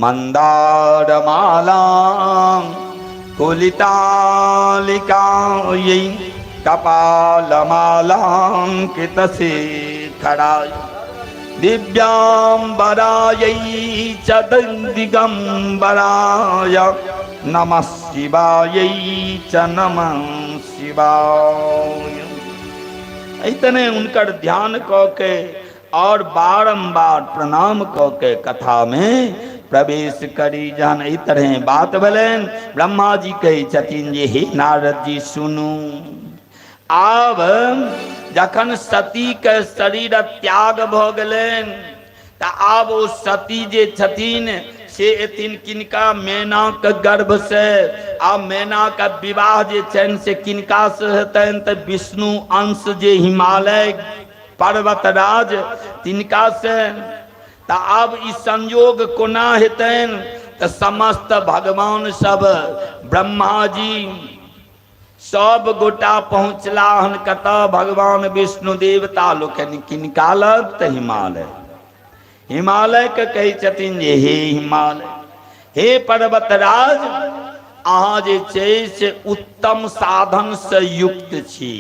मंदार माला कुलितालिका कपाल माला कृतसे खड़ा दिव्यांबराय च दिगंबराय नमः शिवाय च नमः शिवाय। इतने उनकर ध्यान क के और बारंबार प्रणाम क के कथा में प्रवेश करी जहन ई तरह बात भेलन ब्रह्मा जी कहे छथिन जे हे नारद जी सुनू आब जखन सती के शरीर त्याग भ गेलन त आब ओ सती जे छथिन से एथिन किनका मैना के गर्भ से आ मैना का विवाह जे छन से किनका से हेतन त विष्णु अंश जे हिमालय पर्वतराज तिनका से त आब ई संयोग कोना हेतन त समस्त भगवान सब ब्रह्मा जी सब गोटा पहुँचला हन कतऽ भगवान विष्णु देवता लोकनि किनका लग त हिमालय हिमालय के कहे छथिन जे हे हिमालय हे पर्वतराज अहाँ जे छै से उत्तम साधन से युक्त छी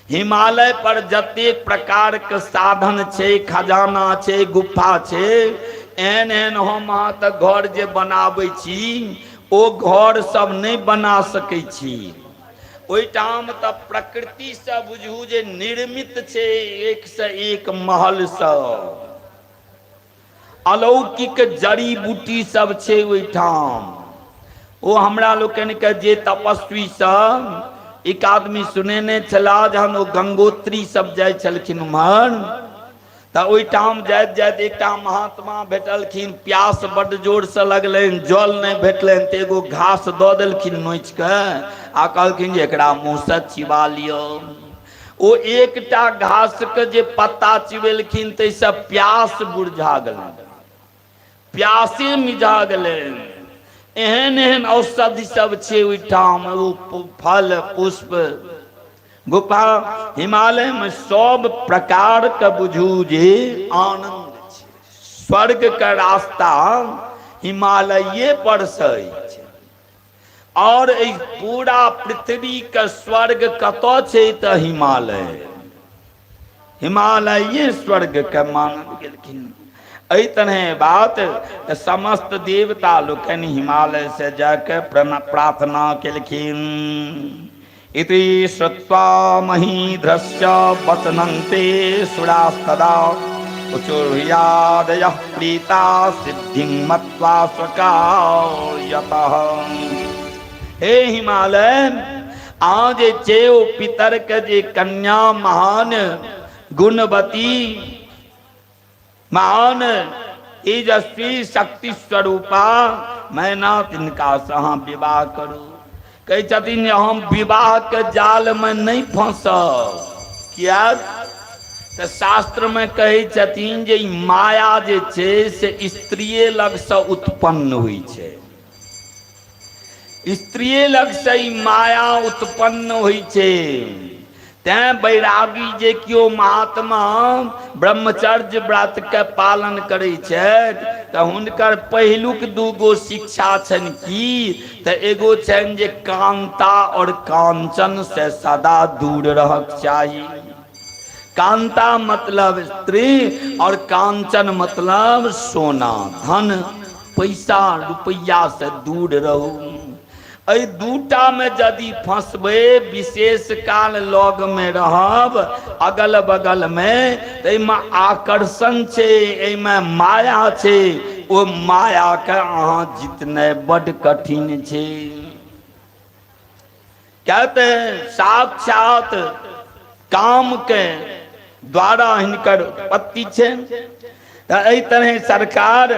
हिमालय पर जते प्रकार के साधन छै खजाना छै गुफा छै एहन एहन हम अहाँ तक घर जे बनाबै छी ओ घर सब नहीं बना सकै छी ओहिठाम त प्रकृति से बुझू जे निर्मित छै एक से एक महल सब अलौकिक जड़ी बूटी सब छै ओहिठाम ओ हमरा लोकनि के जे तपस्वी सब एक आदमी सुनेने छला जहन ओ गंगोत्री सब जाय छलखिन उम्हर त ओहिठाम जाइत जाइत एकटा महात्मा भेटलखिन प्यास बड्ड जोर से लगलनि जल नहीं भेटलनि त एगो घास दऽ देलखिन नोच के आ कहलखिन जे एकरा मुँह से चिबा लियो ओ एकटा घास के जे पत्ता चिबेलखिन तैसे प्यास बुझा गेलनि प्यासे मिझा गेलनि एहन एहन औषधि सब छै ओहिठाम फल पुष्प गुफा हिमालय में सब प्रकार के बुझू जे आनंद छै स्वर्ग के रास्ता हिमालये पर से छै और पूरा पृथ्वी के स्वर्ग कतऽ छै त हिमालय हिमालये स्वर्ग के मानल गेलखिन एहि तरह बात समस्त देवता लोकनि हिमालय से जाके प्रार्थना केलखिन इति श्रुत्वा महीध्रस्य वचनन्ते सुरास्तदा उचुर्यादयः प्रीता सिद्धिं मत्वा स्वकायतः हे हिमालय आज जे पितर के जे कन्या महान गुणवती महान तेजस्वी शक्ति स्वरूपा मैना तिनका से अहाँ विवाह करू कहे छथिन हम विवाह के जाल में नहीं फंसब किया तो शास्त्र में कहे छथिन जे माया जे छै से स्त्रीए लग से उत्पन्न हुई छै स्त्रीए लग से माया उत्पन्न हुई छै तैं बैरागी जे कियो महात्मा ब्रह्मचर्य व्रत के पालन करै छथि तऽ हुनकर पहिलुक दूगो शिक्षा छनि की तऽ एगो छनि जे कांता और कांचन से सदा दूर रहक चाही कांता मतलब स्त्री और कांचन मतलब सोना धन पैसा रुपया से दूर रहू एहि दूटा में यदि फंसबे विशेष काल लग में रहब अगल बगल में में आकर्षण छै एहिमे माया छै ओ माया के अहाँ जितने बड़ कठिन छै कहते साक्षात काम के द्वारा हिनकर उत्पत्ति छै एहि तरह सरकार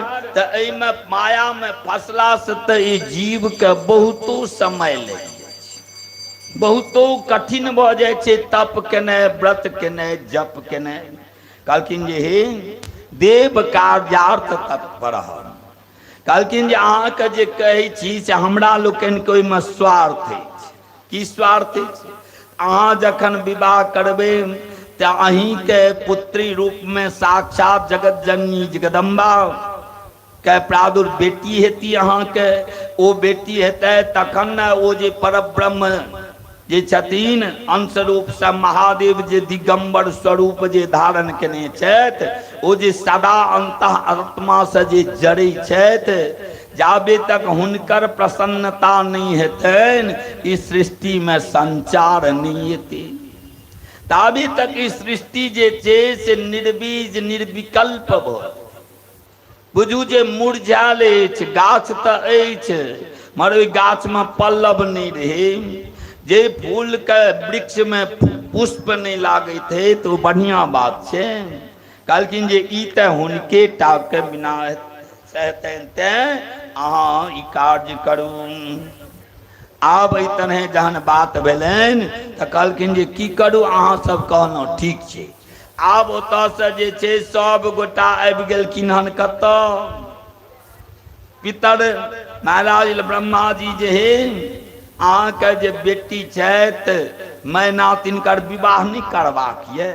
में माया में फसला से जीव के बहुतो समय लग जाए बहुतो कठिन भ जाए तप केने व्रत केने जप केने कहलखिन जे हे देव कार्यार्थ तत्पर कहलखिन जे अहाँ के जे कहै छी से हमरा लोकनि के ओहिमे स्वार्थ अछि की स्वार्थ अछि अहाँ जखन विवाह करबै अहीं के पुत्री रूप में साक्षात जगत जननी जगदम्बा के प्रादुर बेटी हेती अहाँ के ओ बेटी हेतै तखन न ओ जे परब्रह्म जे छथिन अंश रूप से महादेव जे दिगंबर स्वरूप जे धारण केने छथि ओ जे सदा अंतः आत्मा से जे जड़ै छथि जाबे तक हुनकर प्रसन्नता नहीं हेतनि इस सृष्टि में संचार नहीं हेतै ताबे तक इस सृष्टि जे छै से निर्बीज निर्विकल्प बुझू जे मुरझायल अछि, गाछ तऽ अछि मगर ओहि गाछ में पल्लव नहीं रहे, जे फूल के वृक्ष में पुष्प नहीं लागैत है तो बढ़िया बात है। कहलखिन जे ई तऽ हुनके टा के बिना सहतनि, तें अहाँ ई कार्य करू। आब एहि तरह जहन बात भेलनि तऽ कहलखिन जे की करू, अहाँ सब कहलहुँ ठीक छै। आब ओतऽ से जे छै सब गोटा आबि गेलखिन हन कतऽ, पितर महाराज ब्रह्मा जी जे हे अहाँके जे बेटी छथि मैना, तिनकर विवाह नहीं करबाक ये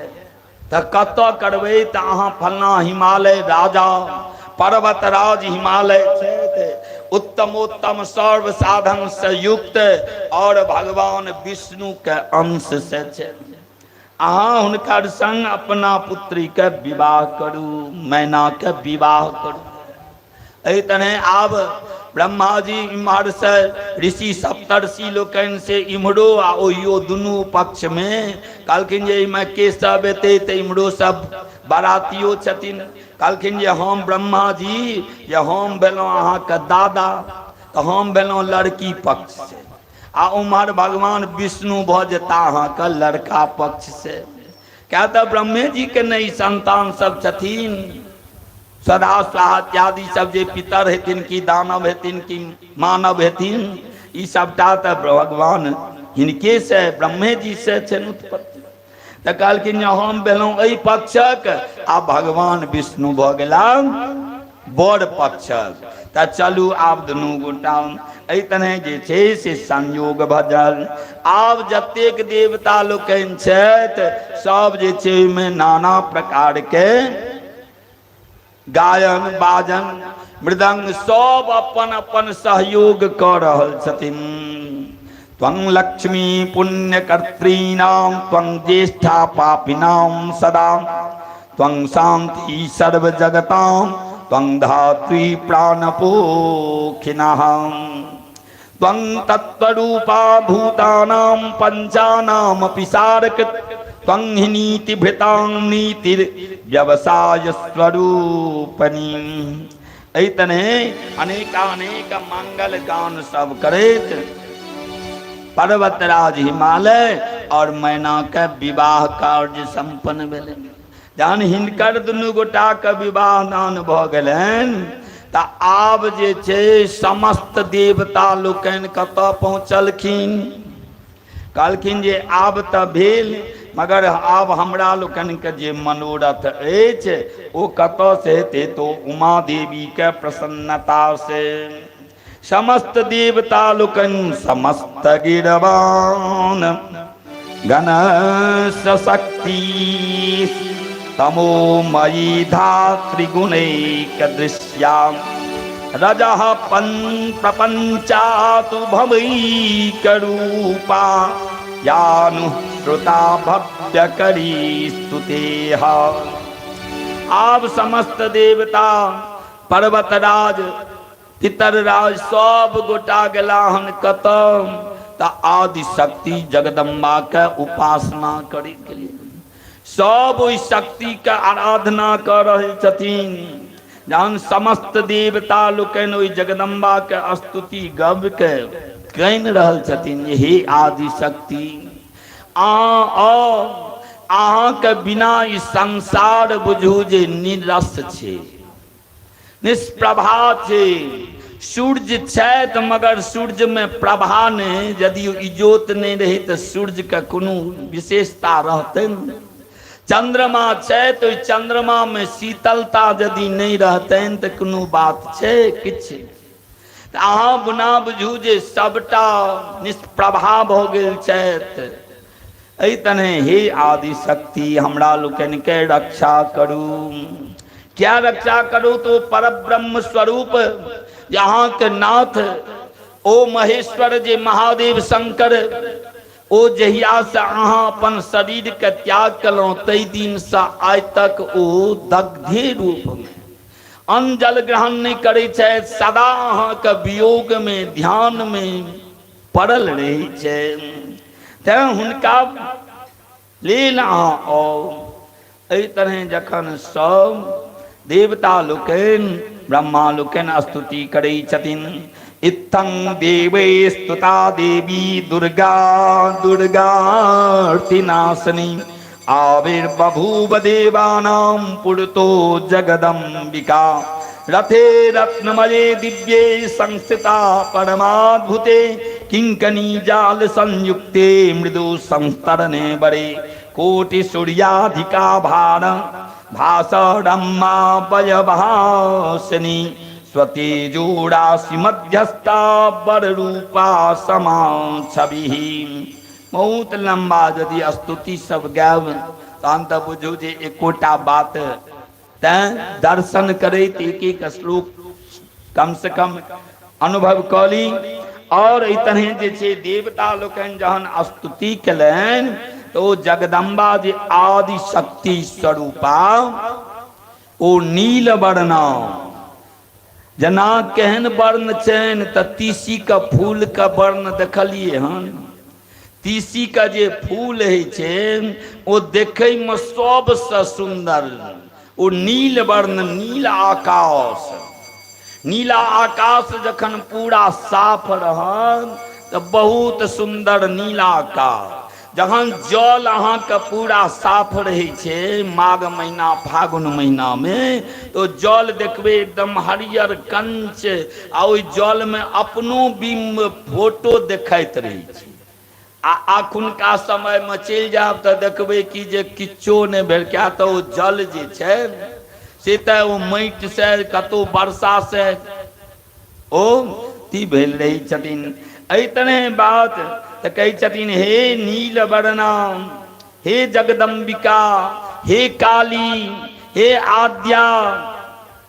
तऽ कतऽ करबै, तऽ अहाँ फलना हिमालय राजा पर्वतराज हिमालय छथि, उत्तमोत्तम सर्व साधन से युक्त और भगवान विष्णु के अंश से छथि, अहाँ हुनकर संग अपना पुत्री के विवाह करू, मैना के विवाह करू। एहि तरह आब ब्रह्मा जी इम्हर से ऋषि सप्तर्षि लोकनि से इम्हरो आ ओहियो दुनू पक्ष में कहलखिन जे इमे के सब एतै, तऽ इम्हरो सब बारातियो छथिन। कहलखिन जे हम ब्रह्मा जी जे हम भेलहुँ अहाँके दादा, तऽ हम भेलहुँ लड़की पक्ष से, आ उम्हर भगवान विष्णु भऽ जेता अहाँके लड़का पक्ष से। क्या तऽ ब्रह्मे जी के नहीं संतान सब छथिन, सदा स्वाहात्यादि सब जे पितर हेथिन कि दानव हेथिन कि मानव हेथिन, ई सबटा तऽ भगवान हिनके से ब्रह्मे जी से छनि उत्पत्ति। तऽ कहलखिन जे हम भेलहुँ एहि पक्षक आ भगवान विष्णु भऽ गेलाह बड़ पक्षक, तऽ चलू आब दुनू गोटा एहि तरह जे छै से संयोग भजल। आब जतेक देवता लोकनि छथि सब जे छै ओहिमे नाना प्रकार के गायन बाजन मृदंग सब अपन अपन सहयोग कऽ रहल छथिन। त्वं लक्ष्मी पुण्यकर्त्रीणां त्वं ज्येष्ठा पापिनां सदा, त्वं शांति सर्व जगतां त्वं धात्री प्राणपोखिनः, त्वं तत्त्वरूपा भूतानां पंचानामपि सारकृत्, त्वं हि नीतिभृतां नीतिर व्यवसाय स्वरूपनी। एहि तरह अनेकानेक मंगल गान सब करैत पर्वतराज हिमालय और मैना के विवाह कार्य संपन्न भेलै। जहन हिनकर दुनू गोटा के विवाह दान भऽ गेलनि तऽ आब जे छै समस्त देवता लोकनि कतऽ पहुँचलखिन। कहलखिन जे आब तऽ भेल, मगर आब हमरा लोकनि के जे मनोरथ अछि ओ कतऽ से हेतै, तो उमा देवी के प्रसन्नता से समस्त देवता लोकनि समस्त गिरवान गणेश शक्ति तमोमयी धात्री गुणैक दृश्याम रजः प्रपंचातु भवैक रूपा यानु श्रुता भव्य करी स्तुतेह। आब समस्त देवता पर्वतराज पितरराज सब गोटा गेलाहन कतऽ, तऽ आदि शक्ति जगदम्बा के उपासना करे के लिए सब ओहि शक्ति के आराधना कर रहे छथिन। जहन समस्त देवता लोकनि ओहि जगदम्बा के स्तुति गव्य के कहि रहल छथिन, हे आदि शक्ति अहाँ के बिना ई संसार बुझू जे निरस छै, निष्प्रभा छै। सूर्य छथि मगर सूर्य में प्रभा नहीं, यदि इजोत नहीं रही तो सूर्य के कोनो विशेषता रहते न। चंद्रमा छै तो चंद्रमा में शीतलता यदि नहीं रहते तो कोनो बात छै किछ। अहाँ बुना बुझू जे सबटा निष्प्रभा भऽ गेल छथि। एहि तरह हे आदि शक्ति हमरा लोकनि के रक्षा करू। क्या रक्षा करू, तो परब्रह्म स्वरूप यहाँ के नाथ ओ महेश्वर जे महादेव शंकर ओ जहिया से अहाँ अपन शरीर के त्याग कलहुँ तै दिन से आइ तक ओ दग्धे रूप में अन्न जल ग्रहण नहीं करे छथि, सदा अहाँ के वियोग में ध्यान में पड़ल रही छै। तैं हुनका लेल अहाँ आओ। एहि तरह जखन सब देवता लोकनि ब्रह्मा लोकन स्तुति करै छथिन। इत्थं देवे स्तुता देवी दुर्गा दुर्गार्तिनाशनी आविर्बभूव देवानां पुरतो जगदम्बिका रथे रत्नमये दिव्ये संस्थिता परमाद्भुते किंकनी जाल संयुक्ते मृदु संस्तरणे बरे कोटि सूर्याधिका भार भासरम्मा वयभासिनी स्वतेजोराशि मध्यस्था बर रूपा समान छवि। बहुत लंबा यदि स्तुति सब गायब तो बुझू जे एकोटा बात दर्शन करे एक एक श्लोक कम से कम अनुभव कली। और इतने जे छे देवता लोकन जहन स्तुति कलन तो जगदम्बा जे आदि शक्ति स्वरूपा ओ नील वर्णा जना केहन वर्ण छन त तीसी का फूल का वर्ण देखलिए हन। तीसी का जे फूल है छे वो देखे में सबसे सुंदर ओ नील वर्ण नील आकाश। नीला आकाश जखन पूरा साफ रहन तो बहुत सुंदर नीला आकाश। जखन जल अहाँ के पूरा साफ रहे छे माघ महीना फागुन महीना में तो जल देखबे एकदम हरियर कंच आ ओइ जल में अपनो बिंब फोटो देखैत रहे छे। आखुनका समय में चल जाब तो देखबे कि जे किछो नहीं भेल क्या तो जल जे छे से तो वो माटि से कतो वर्षा से ओ ती भेल रही छथिन। ऐतने बात तो कही छथिन हे नील वर्णा हे जगदम्बिका हे काली हे आद्या।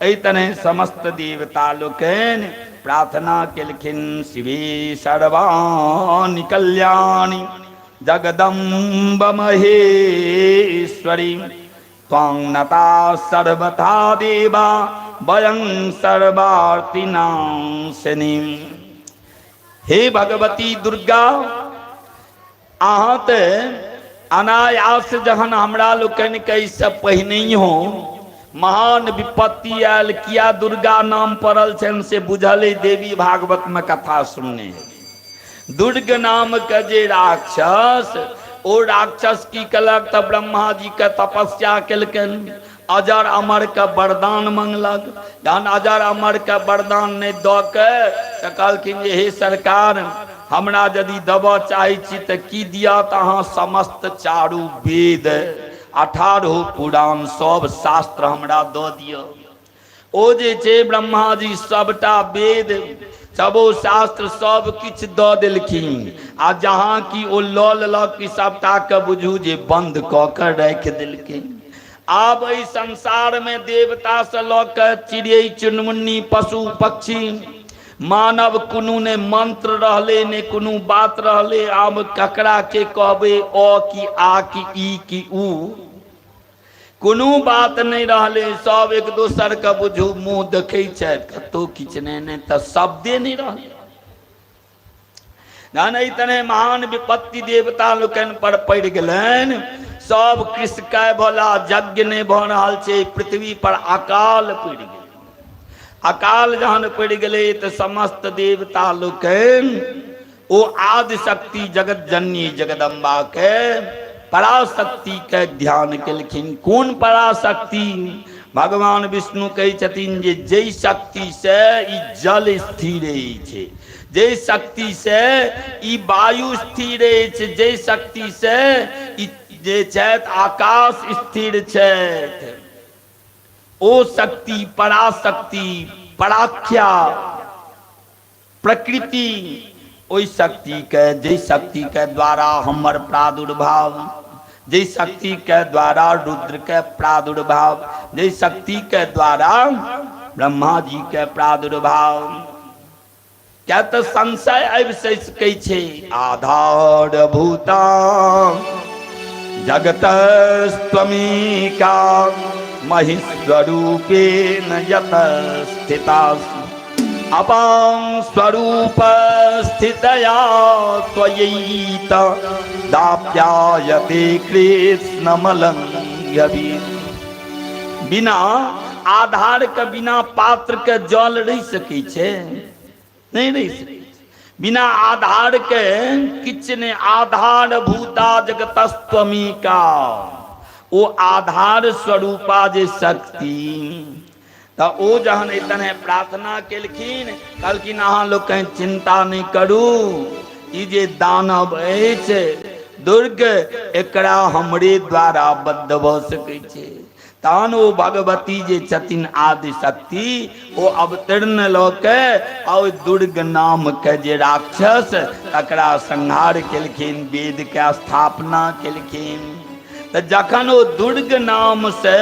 ऐतने समस्त देवता लोकन प्रार्थना केलखिन शिवे सर्वाणि कल्याणी जगदम्ब महेश्वरी त्वां नता सर्वथा देवा वयं सर्वार्तिनाशिनी। हे भगवती दुर्गा अहाँ ते अनायास जहन हमरा लोकन के सब पहिने हो महान विपत्ति आयल किया दुर्गा नाम पड़ल छन से बुझल देवी भागवत में कथा सुनने। दुर्ग नाम के जे राक्षस ओ राक्षस की कलक तब ब्रह्मा जी के तपस्या केलकन अजर अमर का वरदान मंगलक। जहन अजर अमर का वरदान नहीं द के कहलखिन हे सरकार हमरा यदि दब चाहे छी तो की दिया अहाँ समस्त चारू वेद 18 पुराण सब शास्त्र हमरा द दियो। ओ जे छे ब्रह्मा जी सबटा वेद सबो शास्त्र सब किछ द देलखिन आ जहाँ की ओ लऽ लेलक कि सबटा के बुझू जे बंद क के राख देलखिन। आब इस संसार में देवता से लऽ के चिड़ै चुनमुन्नी पशु पक्षी मानव कुनु ने मंत्र रहले ने कुनु बात रहले। आब ककरा के कहबे अ की आ की ई की उ कुनु बात नहीं रहले। सब एक दोसर के बुझू मुंह देखे छै कतो किछ नहीं तो शब्दे नहीं रहले। जाने तने महान विपत्ति देवता लोकन पर पड़ गेलन। सब कृषि भला यज्ञ नहीं भ रहल छै पृथ्वी पर अकाल पड़ गेल। अकाल जहन पड़ गए तो समस्त देवता लोकन ओ आदि शक्ति जगत जननी जगदम्बा के पराशक्ति के ध्यान केलखिन। कौन पराशक्ति? भगवान विष्णु कही छथिन जे जय शक्ति से ई जल स्थिर छै, जय शक्ति से ई वायु स्थिर छै, जय शक्ति से ई जे छथि आकाश स्थिर छथि। ओ शक्ति पराशक्ति पराख्या प्रकृति ओई शक्ति के जय शक्ति के द्वारा हमर प्रादुर्भाव, जय शक्ति के द्वारा रुद्र के प्रादुर्भाव, जय शक्ति के द्वारा ब्रह्मा जी के प्रादुर्भाव। क्या तो संशय अब सकै छै आधार भूता जगतस्त्वमेका महिस्वरूपेण यत स्थितासि अपां स्वरूप स्थितया त्वयैत दाप्यायते कृष्णमलं यवि। बिना आधार के बिना पात्र के जल रहि सकै छै? नहीं रहि सकै। बिना आधार के किछ ने आधार भूता जगतस्त्वमिका, ओ आधार स्वरूपा जे शक्ति तो ओ जहन इतने प्रार्थना केलखिन, कहलखिन अहाँ लोग कहीं चिंता नहीं करू, ई जे दानव अछि दुर्ग एकरा हमरे द्वारा बद्ध भ सकै छै। तहन ओ भगवती जे छथिन आदि शक्ति, ओ अवतीर्ण ल के और दुर्ग नाम के जे राक्षस तकरा संहार केलखिन, वेद के स्थापना केलखिन। तो जखन ओ दुर्ग नाम से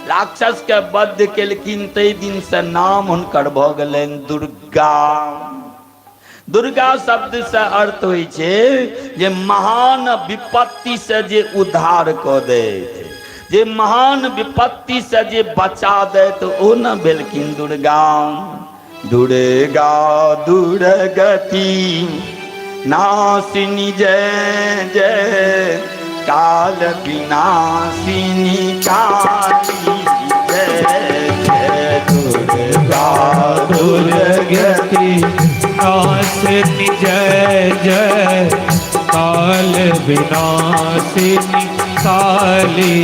राक्षस के वध केलखिन, तै दिन से नाम हुनकर भ गेलनि दुर्गा। दुर्गा शब्द से अर्थ होइ छै जे महान विपत्ति से जे उद्धार क दैत, जे महान विपत्ति से जे बचा दैत, ओ न भेलखिन दुर्गा। दुर्गा दुर्गति नासिनी जय जय, काल विनाशिनी काली जय जय। दुर्गा दुर्गति नासिनी जय जय, काल विनाशिनी काली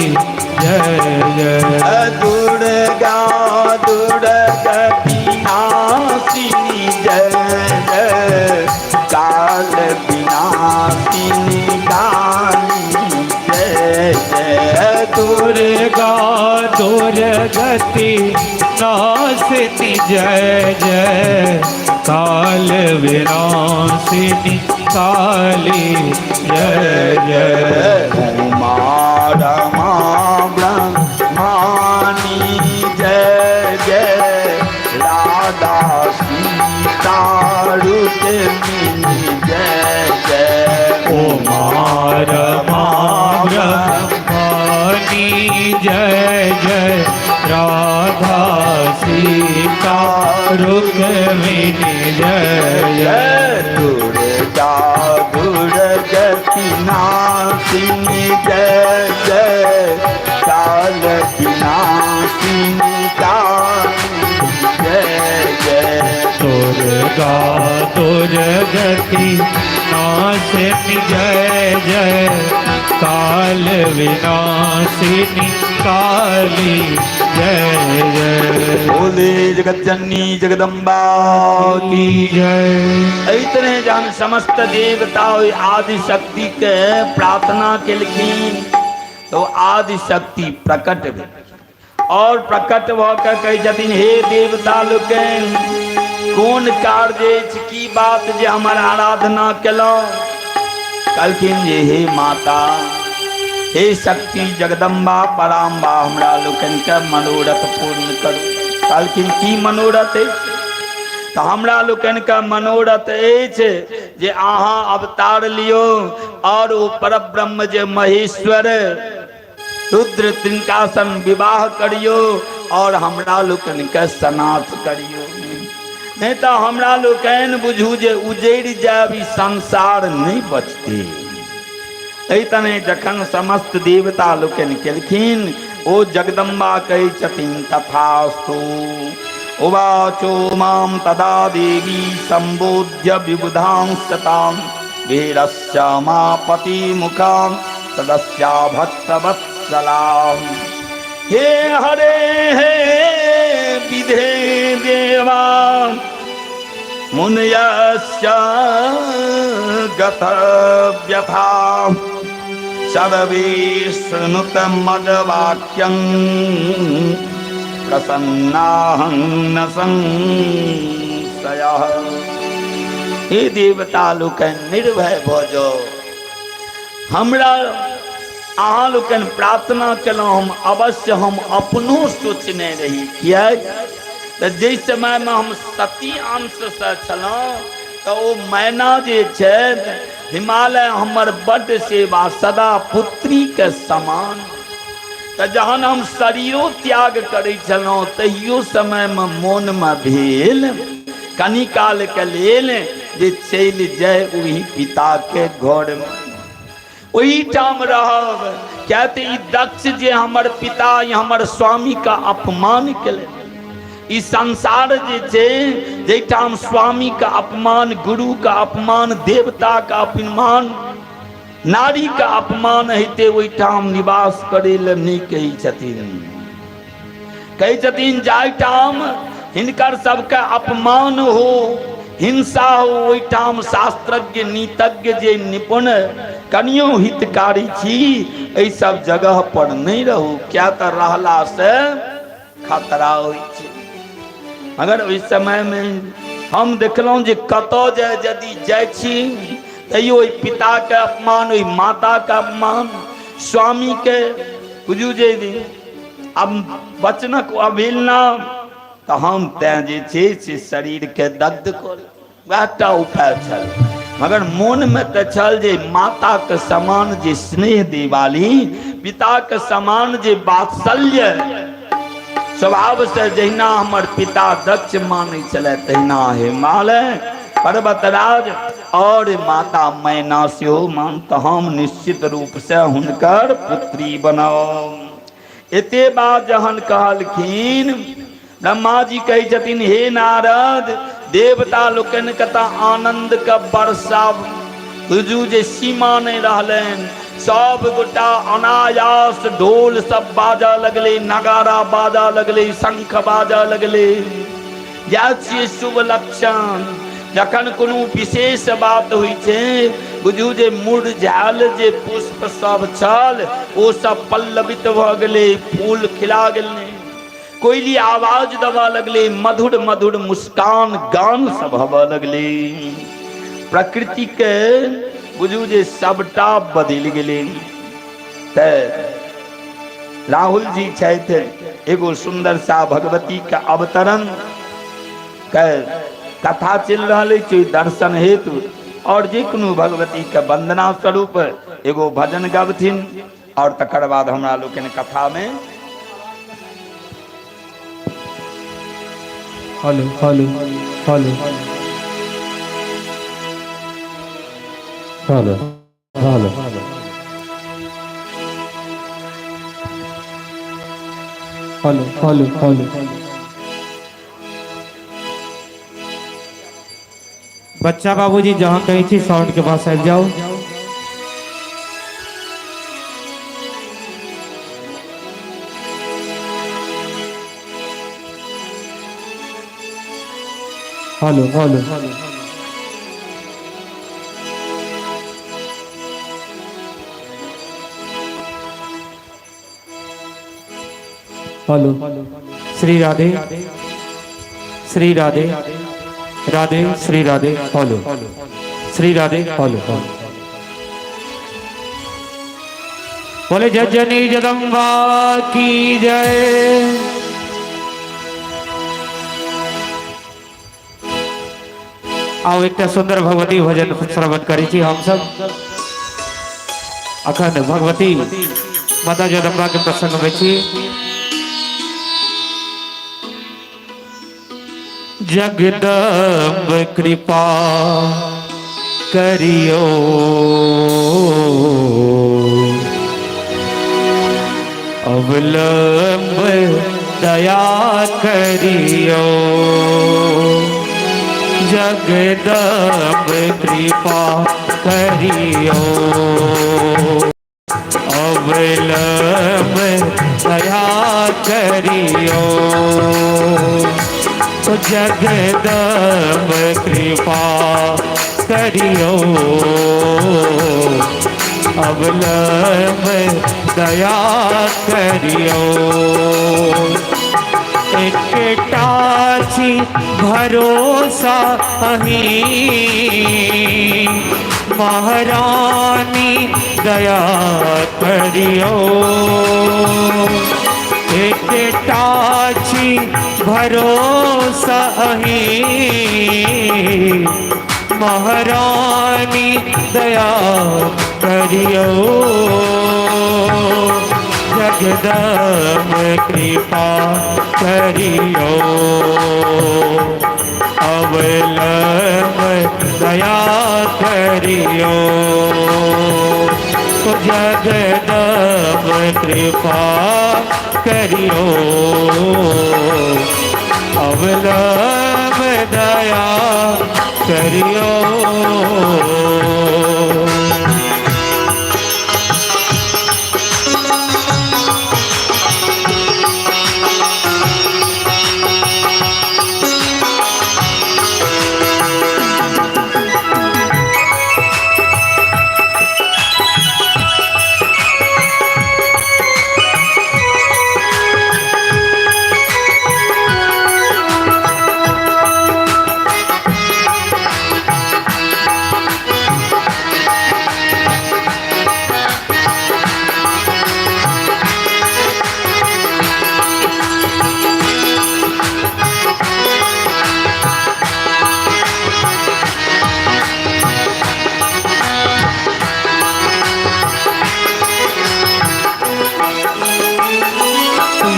जय जय। दुर्गा दुर्गति नाशिनी जय जय, काल विनाशिनी काली जय जय। दुर्गा दुर्गति नासिनी जय जय, काल विनाशिनी काली जय जय। उमा रमा ब्रह्मानी जय जय, राधा सीता रुक्मिणी जय जय। उमा रमा ब्रह्मानी जय जय, राधा सीता रुक्मिणी जय जय। दुर्गा दुर्गति नाशिनी जय जय, काल विनाशिनी काली जय जय। दुर्गा दुर्गति नाशिनी जय जय, काल विनाशिनी काली जय जय। बोले जगत जननी जगदम्बा की जय। इतने जान समस्त देवता आदि शक्ति के प्रार्थना केलखिन, तो आदि शक्ति प्रकट भेल और प्रकट भ के कहै छथिन, हे देवता लोकनि, कोन कार्य अछि, की बात जे हमर आराधना केलहुँ? कहलखिन जे हे माता, हे शक्ति जगदम्बा पराम्बा, हमरा लोकनि के मनोरथ पूर्ण करू। कहलखिन की मनोरथ अछि? तो हमरा लोकनि के मनोरथ अछि जे अहाँ अवतार लियो और ओ परब्रह्म जे महेश्वर रुद्र तिनका संग विवाह करियो और हमरा लोकनि के सनाथ करियो। नहीं तो हमरा लोकनि बुझू जे उजैड़ जायब, ई संसार नहीं बचते। तने जखन समस्त देवता लोकनि केलखिन, ओ जगदम्बा कहै छथिन तथास्तु। उवाचो मां तदा देवी संबोध्य विबुधां सतां, वीरस्यामापति मुखां तदस्या भक्तवत्सलां। हे हरे हे विधे देवा, मुनयस्य गत व्यथा, सर्वे शृणुत मद्वाक्यं, प्रसन्नाहं न संशयः। हे देवता लोकनि निर्भय भ जाओ, हमरा अहाँ लोकनि प्रार्थना केलहुँ, हम अवश्य हम अपनो सोचने रही। किया तो जै समय में हम सती अंश से छलहुँ, तो ओ मैना जे छै हिमालय हमर बड्ड सेवा, सदा पुत्री के समान। तो जहन हम शरीरो त्याग करै छलहुँ, तहियो समय में मोन में भेल कनि काल के लेल जे चलि जाय ओहि पिता के घर में। वही ठाम रहब। कहते ई दक्ष जे हमर पिता हमर स्वामी का अपमान केले। ई संसार जे छे जैठाम स्वामी का अपमान, गुरु का अपमान, देवता का अपमान, नारी का अपमान हेते ओहिठाम निवास करे ले नहीं कही छथिन। कही छथिन जाहिठाम हिनकर सबका अपमान हो, हिंसा हो, ओहिठाम शास्त्रज्ञ नीतज्ञ जे निपुण कनियो हितकारी छी एहि सब जगह पर नहीं रहू, क्या तो रहला से खतरा होई छै। अगर ओहि समय में हम देखलहुँ जे कतौ जाय यदि जाइ छी तैयो ओहि पिता के अपमान, ओहि माता के अपमान, स्वामी के बुझू जे अब वचनक अवहेलना, तो हम तैं जे छै से शरीर के दग्ध कर वएहटा उपाय छल। मगर मोन में तो छल जे माता के समान जे स्नेह देवाली, पिता के समान जे वात्सल्य स्वभाव से जहिना हमर पिता दक्ष माने चले तहिना हिमालय पर्वतराज और माता मैना सेहो मानत हम निश्चित रूप से हुनकर पुत्री बनाओ। एते बात जहन कहलखिन ब्रह्मा जी कहे छथिन हे नारद, देवता लोकन कता आनंद का वर्षा बुझू जे सीमा नहीं रहलन। सब गोटा अनायास ढोल सब बाजा लगले, नगारा बाजा लगले, शंख बाजा लगले। या शुभ लक्षण जखन कोनो विशेष बात हुई छे बुझू जे मुरझायल जे पुष्प सब छल ओ सब पल्लवित भ गेले, फूल खिला गेले, कोयली आवाज देवा लगले, मधुर मधुर मुस्कान गान सब हवा लगले। प्रकृति के बुझू जे सबटा बदल गेले। राहुल जी छथि एगो सुंदर सा भगवती का अवतरण के कथा चल रहा है दर्शन हेतु, और जे कोनो भगवती के वंदना स्वरूप एगो भजन गबथिन और तकर बाद हमरा लोकन कथा में hello hello hello hello hello hello hello hello. बच्चा बाबूजी जहाँ कहीं थी साउंड के पास आ जाओ। Hello hello hello. Shri Radhe Shri Radhe Radhe Shri Radhe hello Shri Radhe hello. बोले जजनी जगदम्बा की जय। आओ एक सुंदर भगवती भजन श्रवण करी छी हम सब। अखन भगवती माता जगदम्बा के प्रसंग में छी। जगदम्ब कृपा करियो अवलंब दया करियो। जगदम्ब कृपा करियो अवलंब दया करियो। जगदम्ब कृपा करियो अवलंब दया करियो। एकटा छी भरोसा अही महारानी दया करियो। एकटा छी भरोसा अही महारानी दया करियो। जगदम्ब कृपा करियो अवलंब दया करियो। जगदम्ब कृपा करियो अवलंब दया करियो।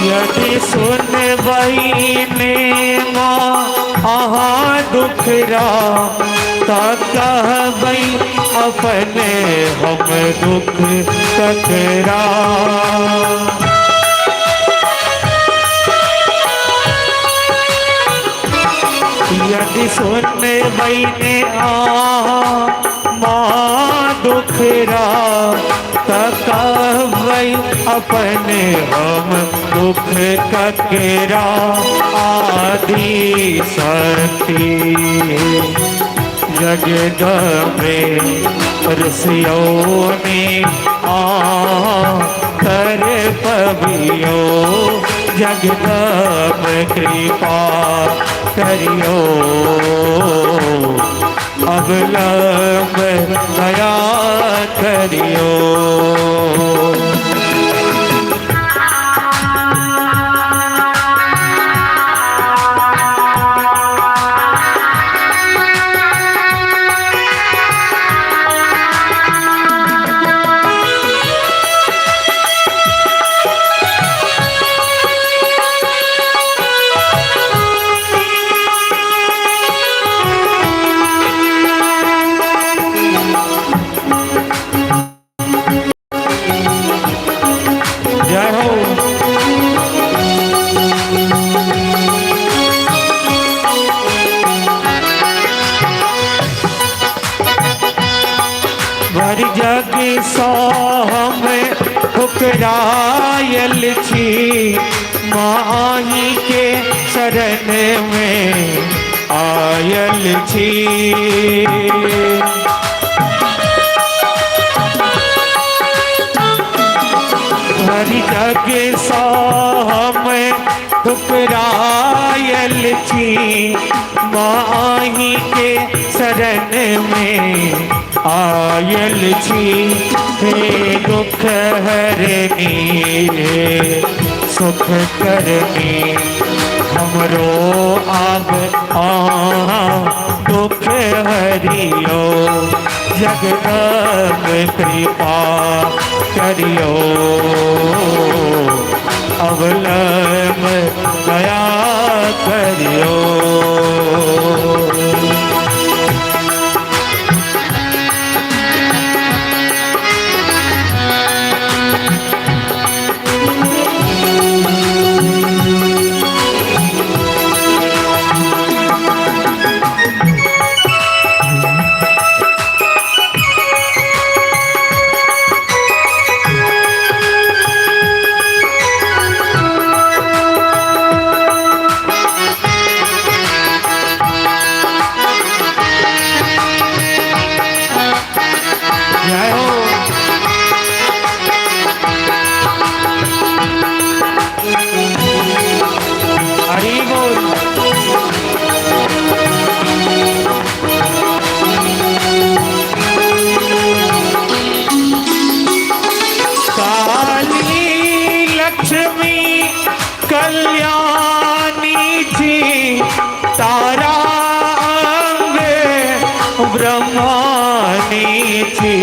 यदि सुन बहिने माँ अहाँ दुखरा कहबई अपने हम दुख ककरा। यदि सुन बहिने माँ दुखरा कहबई अपने हम दुख ककरा। आदि शक्ति जगदम्बे ऋषियों कर पवियो जगदम्ब कृपा करियो अवलंब दया करियो। भर जग सोहम ठुकरायल छी माही के शरण में आयल छी। भर जग सोहम ठुकरायल छी माही के शरण में आयल छी। हे दुख हरनी सुख करनी हमरो अब दुख हरियो जगदम्ब कृपा करियो अवलंब दया करियो। कल्याणी थी तारा ब्रह्मानी थी।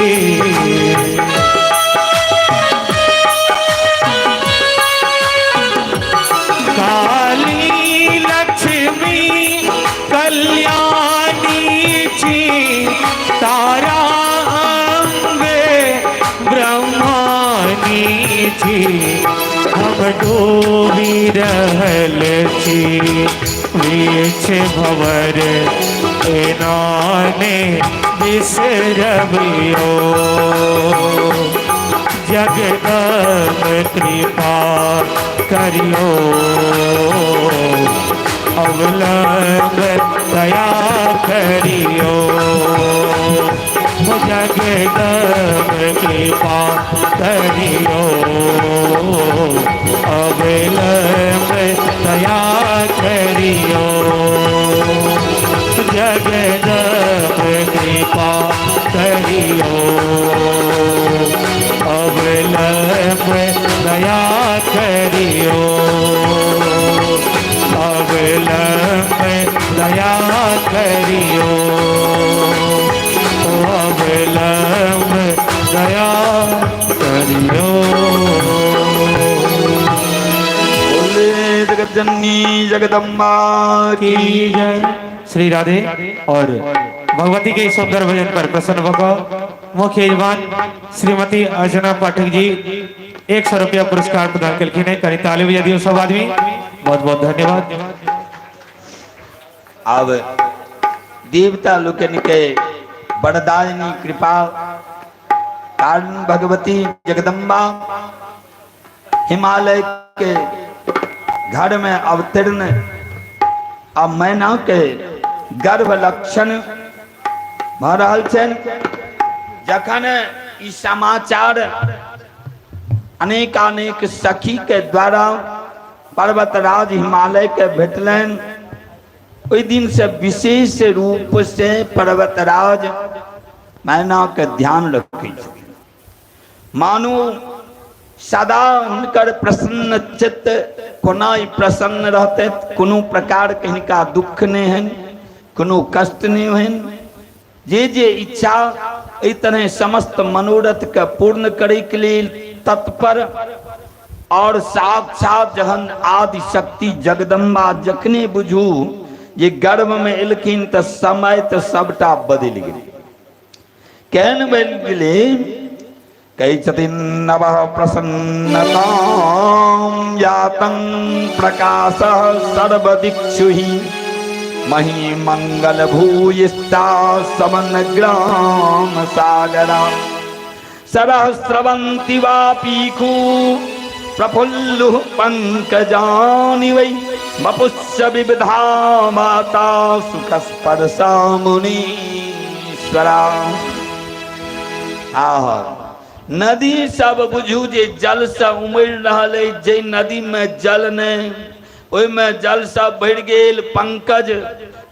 काली लक्ष्मी कल्याणी थी तारा ब्रह्म हम डूबी रहल छी बीच भंवर एनाने बिसरबियो जगदम कृपा करियो अवलंब दया करियो जगदम कृपा करियो अवलंब दया करियो जगदम कृपा करियो अवलंब दया करियो अवलंब दया करियो अवलंब दया करियो। बोले जगत जननी जगदम्बा की जय। श्री राधे और भगवती के सुंदर भजन पर प्रसन्न होकर मुख्य यजमान श्रीमती अर्चना पाठक जी 100 रुपया पुरस्कार प्रदान कल करी ताली बजा दियो सब आदमी। बहुत बहुत धन्यवाद। अब देवता लोकन के बरदायिनी कृपा कारण भगवती जगदम्बा हिमालय के घर में अवतीर्ण अब मैना के गर्भ लक्षण भ रहल छन। जखन ई समाचार अनेक सखी के द्वारा पर्वतराज हिमालय के भेटलन ओई दिन से विशेष रूप से पर्वतराज मैना के ध्यान रखे मानो सदा उनकर प्रसन्न चित्त कोना प्रसन्न रहते कोनो प्रकार के हिनका दुख नहीं है कोनो कष्ट नहीं है जे इच्छा ई तरह समस्त मनोरथ के पूर्ण करे के लिए तत्पर और साक्षात जहन आदि शक्ति जगदम्बा जखने बुझू ये गर्भ में एलखिन तो समय तो सबटा बदल गए केहन बन गए कई छथिन नव प्रसन्नता यातं प्रकाश सर्वदिक्षु मही मंगल भूयिष्ठा समन ग्राम सागरा सरस्रवंती वापीखू प्रफुल्लु पंकजानि वै वपुष्य विविधा माता सुखस्पर्शा मुनीश्वरा। आहा नदी सब बुझू जे जल से उमड़ रहल जे नदी में जल नहीं ओई में जल सब बढ़ गेल पंकज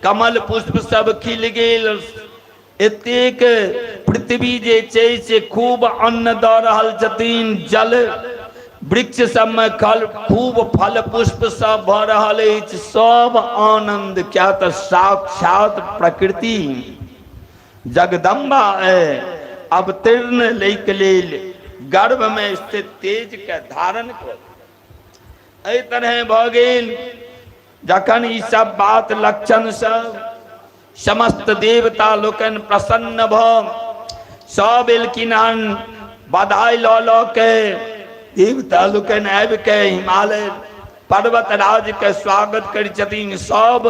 कमल पुष्प सब खिल गेल एतेक पृथ्वी जे छै से खूब अन्न द रहल छथिन जल वृक्ष सब में खूब फल पुष्प सब भ रहल अछि सब आनंद क्या तो साक्षात प्रकृति जगदम्बा अवतीर्ण लैके लेल गर्भ में स्थित तेज के धारण कर एहि तरह भ गेल। जखन ई सब बात लक्षण सब समस्त देवता लोकन प्रसन्न भ सब एलखिन हन बधाई ल ल के देवता लोकन आबि के हिमालय पर्वत राज के स्वागत करै छथिन सब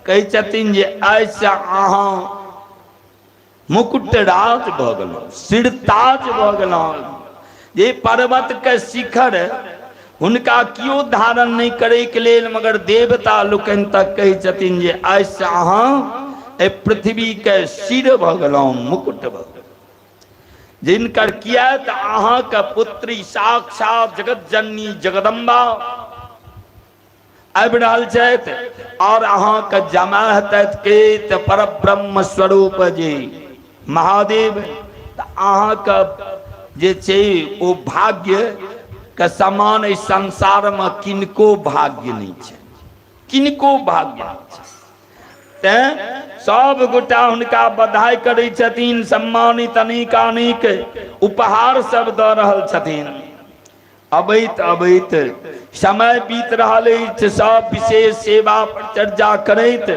कहै छथिन जे आइ से अहाँ मुकुट राज भ गेलौ सिरताज भ गेलौ ये पर्वत के शिखर हुनका कियो धारण नहीं करे के लेल मगर देवता लोकन तक कहे छथिन जे आइ से अहाँ ए पृथ्वी के सिर भ गेलौ मुकुट भ जिनकर किया त अहाँ के पुत्री साक्षात जगत जननी जगदम्बा आबि रहल छथि और अहाँ के जमा हेतैथ के त परब्रह्म स्वरूप जी महादेव अहाँ के जे छै ओ भाग्य के समान इस संसार में किनको भाग्य नहीं है किनको भाग्य नहीं ते सब गोटा हुनका बधाई करे छथिन सम्मानित अनेक उपहार सब द रहल छथिन। अबैत अबैत समय बीत रहल अछि सब विशेष सेवा परिचर्या करैत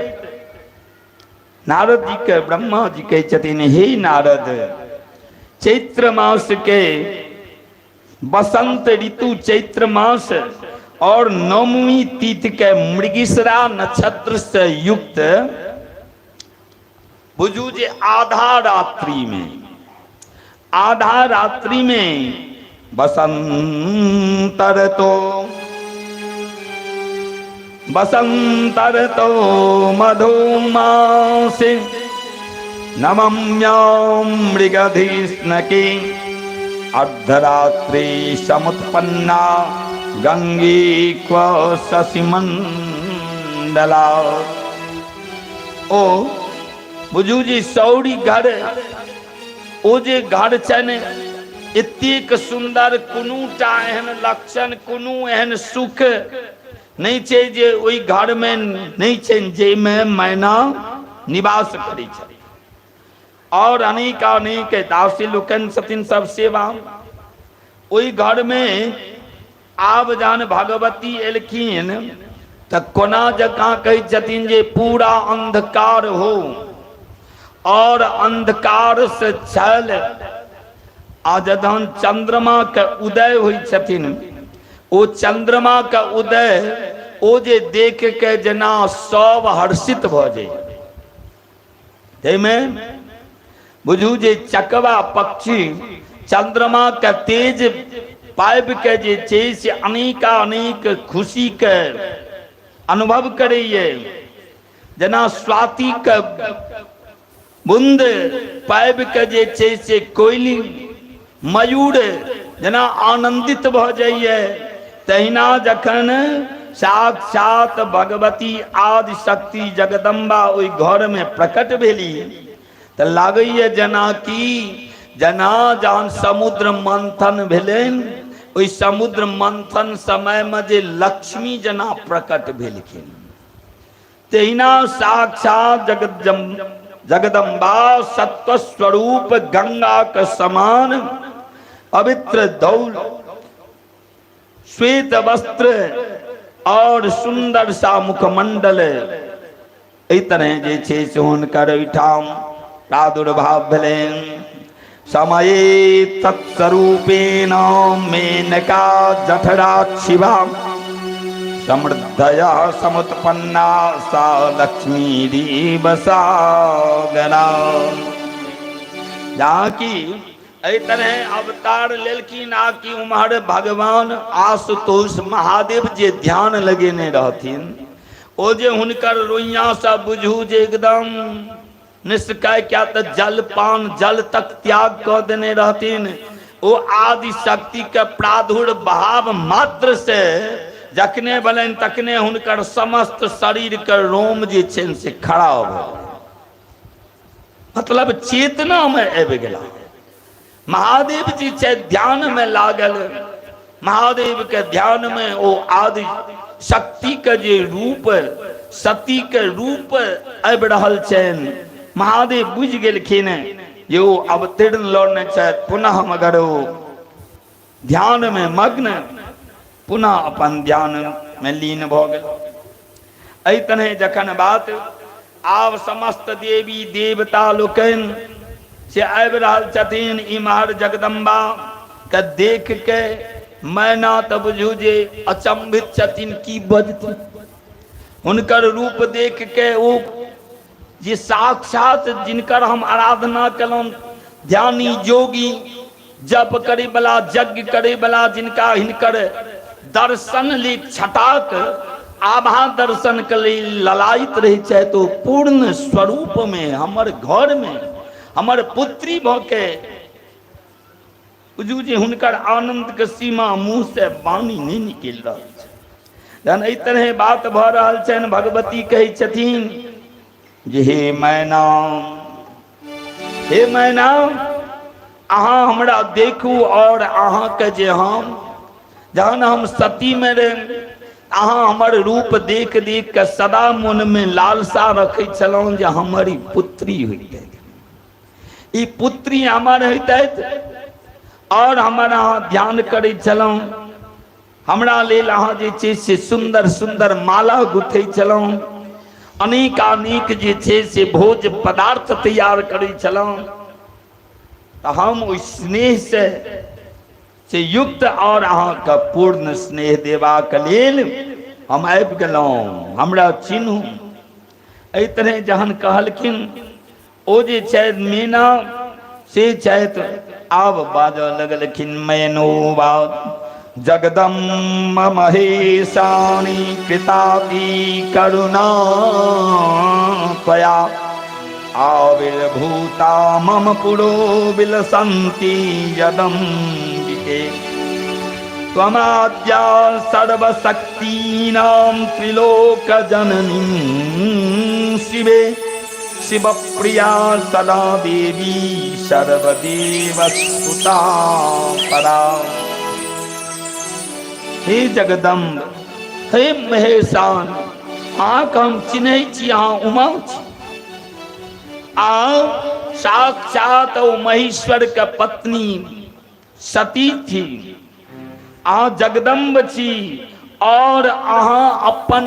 नारद जी के ब्रह्मा जी कहे छथिन हे नारद चैत्र मास के बसंत ऋतु चैत्र मास और नवमी तिथि के मृगशिरा नक्षत्र से युक्त बुझू जे आधा रात्रि में बसंतर तो मधुमासे नमम्यां मृगधीष्णके अर्धरात्रि समुत्पन्ना गंगे क्व शशिमंडला। ओ बुझू जी सौरी घर ओ जे घर छन एतेक सुंदर कुनूटा एहन लक्षण कुनू एहन सुख नहीं छे जे ओई घर में नहीं छे जे में मैना निवास करी छे और अनेक दासी लोकन छथिन सब सेवा ओई घर में आब जान भगवती एलखिन त कोना जका कही छथिन जे पूरा अंधकार हो और अंधकार से छल आ जदन चंद्रमा के उदय हुई छथिन ओ चंद्रमा का उदय ओ जे देख के जना सब हर्षित भ जाए में बुझू जे चकवा पक्षी चंद्रमा के तेज पाइब के जे छै से अनेक खुशी के अनुभव करैये जना स्वाति के बूंद पाइब के जे छै से कोयली मयूर जना आनंदित भ जाइए तहिना जखन साक्षात भगवती आदि शक्ति जगदम्बा ओई घर में प्रकट भेली त लागैए जना कि जना जहन समुद्र मंथन भेलेन ओई समुद्र मंथन समय में जे लक्ष्मी जना प्रकट भेलखिन तहिना साक्षात जगदम्बा सत्व स्वरूप गंगा के समान पवित्र धौल श्वेत वस्त्र और सुंदर सा मुखमंडल एहि तरह जे छै से हुनकर ओहिठाम प्रादुर्भाव भेलैन। समये तत्स्वरूपेण मेनका जठरा शिवा समृद्धया समुत्पन्ना सा लक्ष्मी दिवसागरा। जहाँ की एहि तरह अवतार लेलखिन आ कि उम्हर भगवान आशुतोष महादेव जे ध्यान लगेने रहथिन ओ जे हुनकर रोइया सा बुझू जे एकदम निष्काय क्या तो जलपान जल तक त्याग कर देने रहथिन ओ आदि शक्ति के प्रादुर्भाव मात्र से जखने बलन तकने हुनकर समस्त शरीर के रोम जे छन से खड़ा हो गए मतलब चेतना में आबि गेला। महादेव जी छे ध्यान में लागल महादेव के ध्यान में ओ आदि शक्ति के जे रूप सती के रूप आबि रहल छन महादेव बुझ गेलखिन जे ओ अवतीर्ण लौटने छथि पुनः मगर ओ ध्यान में मग्न पुनः अपन ध्यान में लीन भ गेल। एहि तरह जखन बात आब समस्त देवी देवता लोकन से आबि रहल छथिन इम्हर जगदम्बा के देख के मैना त बुझू जे अचंभित छथिन की बजथिन हुनकर रूप देख के ओ जे साक्षात जिनकर हम आराधना कलौं ध्यानी जोगी जप करे वाला यज्ञ करे वाला जिनका हिनकर दर्शन ले छटाक आभा दर्शन के लिए ललायित रहे छे तो पूर्ण स्वरूप में हमर घर में हमर पुत्री भके बुझू जे हुनकर आनंद के सीमा मुंह से वाणी नहीं निकल रहल छै। जहन एहि तरह बात भ रहल छनि भगवती कहै छथिन जे हे मैना अहाँ हमरा देखू और अहाँ के जे हम जहन हम सती में रहे अहाँ हमर रूप देख देख के सदा मन में लालसा रखे छलहुँ जे हमारी पुत्री होइते ई पुत्री हमर होइते और हमर अहाँ ध्यान करे छलहुँ हमरा लेल अहाँ जे छै से सुंदर सुंदर माला गुथै छलहुँ अनेक जे छै से भोज पदार्थ तैयार करे छलहुँ तो हम ओहि स्नेह से से युक्त और अहाँके पूर्ण स्नेह देबाक लेल हम आबि गेलहुँ, हमरा चिन्हू। एहि तरह जहन कहलखिन ओ जे छथि मीना से छथि, आब बाजऽ लगलखिन मैनो बात जगदम्ब महेशानी कृतापि करुणा त्वया आविर्भूता मम पुरो विलसन्ति यदम्बिके त्वमाद्या सर्वशक्तीनां त्रिलोकजननीं शिवे शिवप्रिया सदा देवी सर्वदेवस्तुता परा। हे जगदम्ब, हे महेशान, अहाँके हम चिन्है छी, अहाँ उमा छी। आ साक्षात ओ महेश्वर के पत्नी सती थी, अहाँ जगदम्ब छी और अहाँ अपन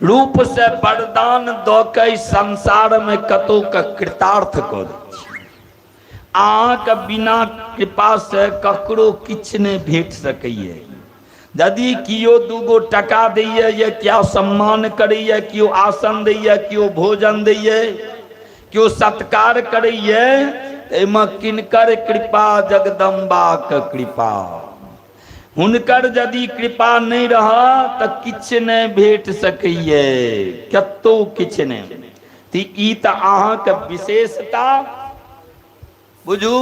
रूप से वरदान दऽ के संसार में कतौ के कृतार्थ कऽ दै छी। अहाँके बिना कृपा से ककरो किछु नहि भेट सकैए। यदि कियो दूगो टका दैए या क्या सम्मान करैए, कियो आसन दैए, कियो भोजन दैए, कियो सत्कार करैए, एहिमे किनकर कृपा? जगदम्बाक कृपा। हुनकर यदि कृपा नहीं रहा तो किछु नहीं भेट सकैए, कतौ किछु नहीं। ई तऽ अहाँके विशेषता बुझू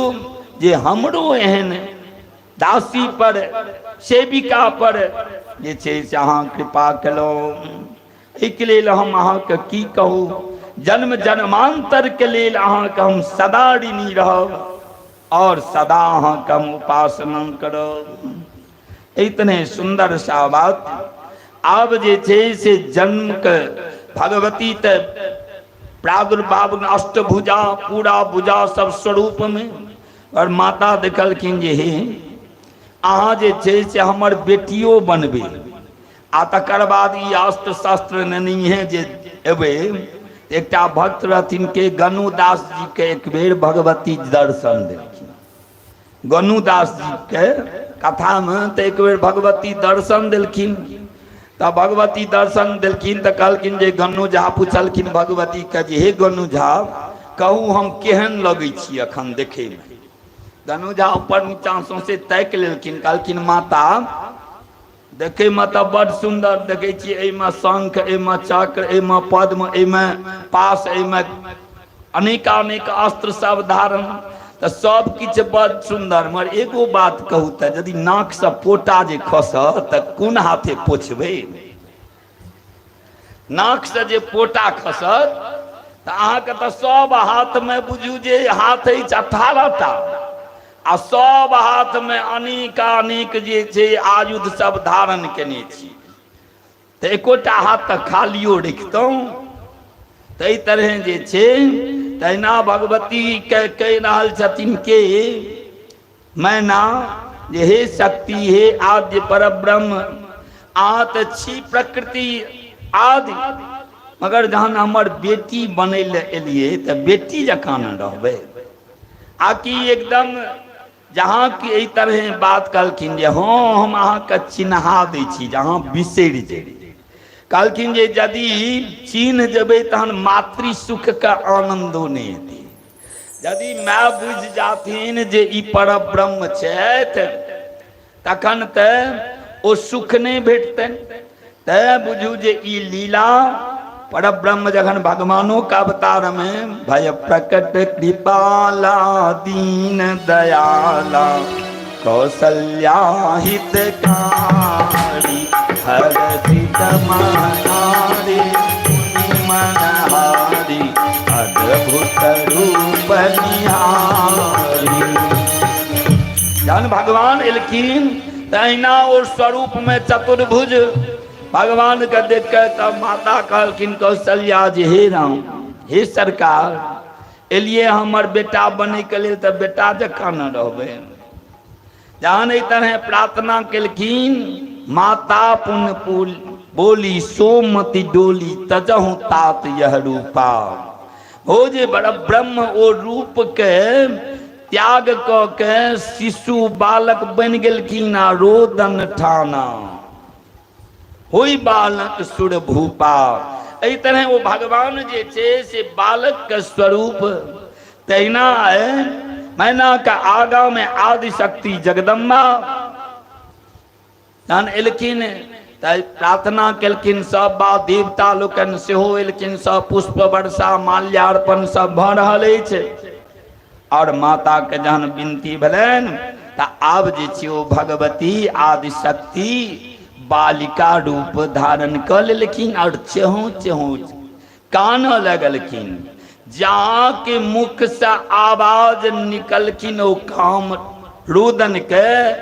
जे हमरो एहन दासी पर, सेविका पर जे छै से अहाँ कृपा केलहुँ। एहिके लेल हम अहाँके की कहू, जन्म जन्मांतर के लेल अहाँके हम सदा ऋणी रहब और सदा अहाँके हम उपासना करब। इतने सुंदर सा बात। आब जे छै से जन्म के भगवती ते प्रादुर्भाव अष्टभुजा, पूरा भुजा सब स्वरूप में, और माता देखलखिन जे हे अहाँ जे छै से हमर बेटियो बनबे, आ तकर बाद ई अस्त्र शस्त्र नहीं है जे एबे। एकटा भक्त रहथिन के गनुदास जी के एक बेर भगवती दर्शन देलखिन। गनुदास जी के कथा में तो एक बेर भगवती दर्शन देलखिन। तब भगवती दर्शन देलखिन तो कहलखिन जे गनु झा पूछलखिन भगवती के जे हे गनु झा, कहू हम केहन लगै छी अखन देखे में? गनु झा ऊपर नीचा सौंसे ताकि लेलखिन, कहलखिन माता देखे में तो बड़ सुंदर देखे छी, एहिमे शंख, एहिमे चक्र, एहिमे पद्म, एहिमे पास, एहिमे अनेकानेक अस्त्र सब धारण, तो सब किछु बड़ सुंदर। मगर एगो बात कहू तो यदि नाक से पोटा जे खसत तो कोन हाथे पोछबै? नाक से जे पोटा खसत तो अहाँके तो सब हाथ में बुझू जे हाथ अछि 18टा, आ सब हाथ में अनेकानेक जे छै आयुध सब धारण केने छी, तो एकोटा हाथ तो खालियो रखितौं। तै तरह जे छै तहिना भगवती के कहि रहल छथिन के मैना जे हे शक्ति, हे आद्य परब्रह्म, अहाँ तऽ छी प्रकृति आदि, मगर जहन हमर बेटी बनै ले एलियै तऽ बेटी जकाँ न रहबै? आकि एकदम जहाँ की एहि तरह बात कहलखिन जे हाँ हम अहाँके चिन्हा दै छी, जहाँ बिसरि जेबै। कहलखिन जे यदि चिन्ह जेबै तहन मातृ सुख के आनंदो नहीं हेतै। यदि माय बुझि जाथिन जे ई परब्रह्म छथि तखन तऽ ओ सुख नहीं भेटतनि। तैं बुझू जे ई लीला परब्रह्म जखन भगवानों का अवतार में भय प्रकट कृपाला दीन दयाला कौशल्या हितकारी हरषित मनहारी मनहारी अद्भुत रूप निहारी। जन भगवान एलखिन तहिना और स्वरूप में चतुर्भुज भगवान के देख के तब माता कहलखिन कौशल्या जी हे राम, हे सरकार, एलिए हमर बेटा बने के लिए, तब बेटा जकाँ न रहबै। जहन एहि तरह प्रार्थना केलखिन, माता पुण्य बोली सोमति डोली तजहु तात यह रूपा। हो जे बड़ा ब्रह्म ओ रूप के त्याग क के शिशु बालक बन गेलखिन आ रोदन ठाना होई बालक सुर भूपा। एहि तरह वो भगवान जे छे से बालक के स्वरूप तहिना है। मैना का आगा में आदि शक्ति जगदम्बा तहन एलखिन प्रार्थना केलखिन। सब बा देवता लोकन सेहो एलखिन, सब पुष्प वर्षा माल्यार्पण सब भ रहल अछि। और माता के जहन विनती भेलनि तऽ आब जे छै ओ भगवती आदि शक्ति बालिका रूप धारण क लेलखिन और चेहू चेहू कानऽ लगलखिन। जहाँ के मुख से आवाज निकलखिन ओ काम रुदन के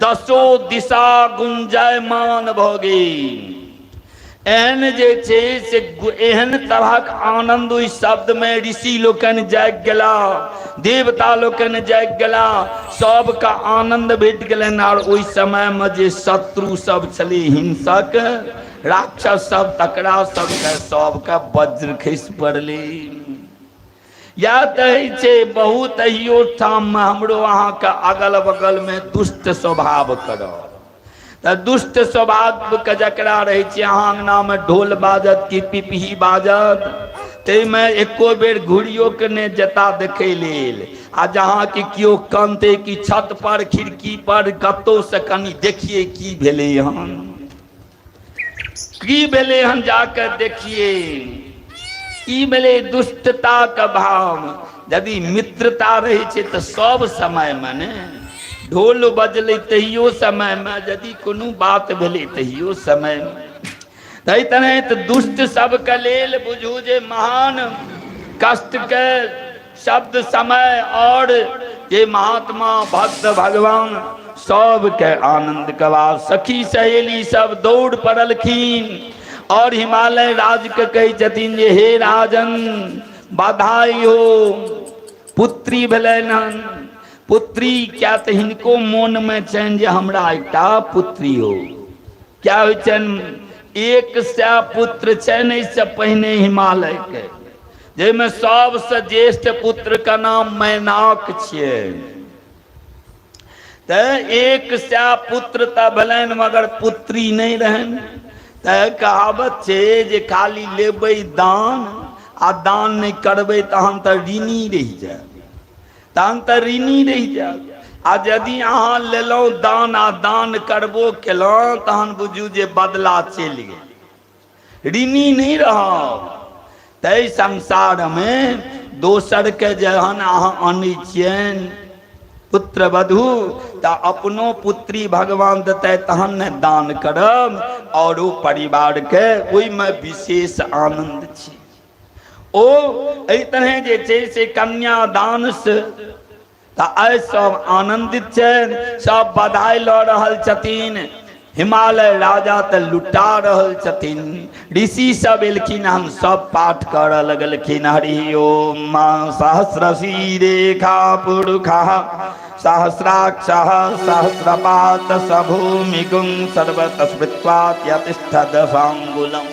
दसो दिशा गुंजायमान भ गेल। एहन जे छे से एहन तरहक आनंद ओहि शब्द में ऋषि लोकन जाग गेला, देवता लोकन जाग गेला, सबका आनंद भेट गेलन। और ओहि समय में जे शत्रु सब छले हिंसक राक्षस सब तकरा सबके वज्र खसि पड़ले। या छे बहुत अहियो ठाम में हमरो अहाँ के अगल बगल में दुष्ट स्वभाव करब त दुष्ट स्वभाव के जकरा रहे छे अहाँ अंगना में ढोल बाजत कि पिपही बाजत ते में एको बेर घुरियो के ने जता देखे लेल। आ जहाँ कि कियो कानते कि छत पर खिड़की पर कतौ से कनी देखिए की भेले हन, की भेले हन जाकर देखिए की भेले। दुष्टता का भाव यदि मित्रता रहे छे तो सब समय में ने ढोल बजले तहियो समय में, यदि कोनो बात भेले तहियो समय में। तहि तरह तो दुष्ट सब के लेल बुझू जे महान कष्ट के शब्द समय। और ये महात्मा भक्त भगवान सब के आनंद कवा सखी सहेली सब दौड़ पड़लखिन। और हिमालय राज के कही छथिन जे हे राजन बधाई हो, पुत्री भेलन हन। पुत्री क्या तो हिनको मन में छन जे हमरा एकटा पुत्री हो। क्या हो छन 100 पुत्र छन। इससे पहले हिमालय के जेमे सबसे ज्येष्ठ पुत्र का नाम मैनाक छिए। त 100 पुत्र त भेलन मगर पुत्री नहीं रहन। त कहावत छे जे खाली लेबै दान आ दान नहीं करबै तहन त ऋणी रहि जाय, तहन त ऋणी रहि जाय। आ यदि अहाँ लेलौ दान आ दान करबो केलौ तहन बुझू जे बदला चलि गेल, ऋणी नहीं रहब। तै संसार में दोसर के जहन अहाँ आनै छियन पुत्र वधु त अपनो पुत्री भगवान देते तहन ने दान करब। और ओ परिवार के ओहि में विशेष आनंद छै। ओ एहि तरह जे छै से कन्यादान से त आइ सब आनंदित छन, सब बधाई ल रहल छथिन। हिमालय राजा त लुटा रहल छथिन। ऋषि सब एलखिन, हम सब पाठ कर लगलखिन। हरि ओम सहस्रशीरेखा पुरुषा सहस्राक्षः सहस्रपात सभूमिगुं सर्वतस्मृत्वात्यतिष्ठदशांगुलम्।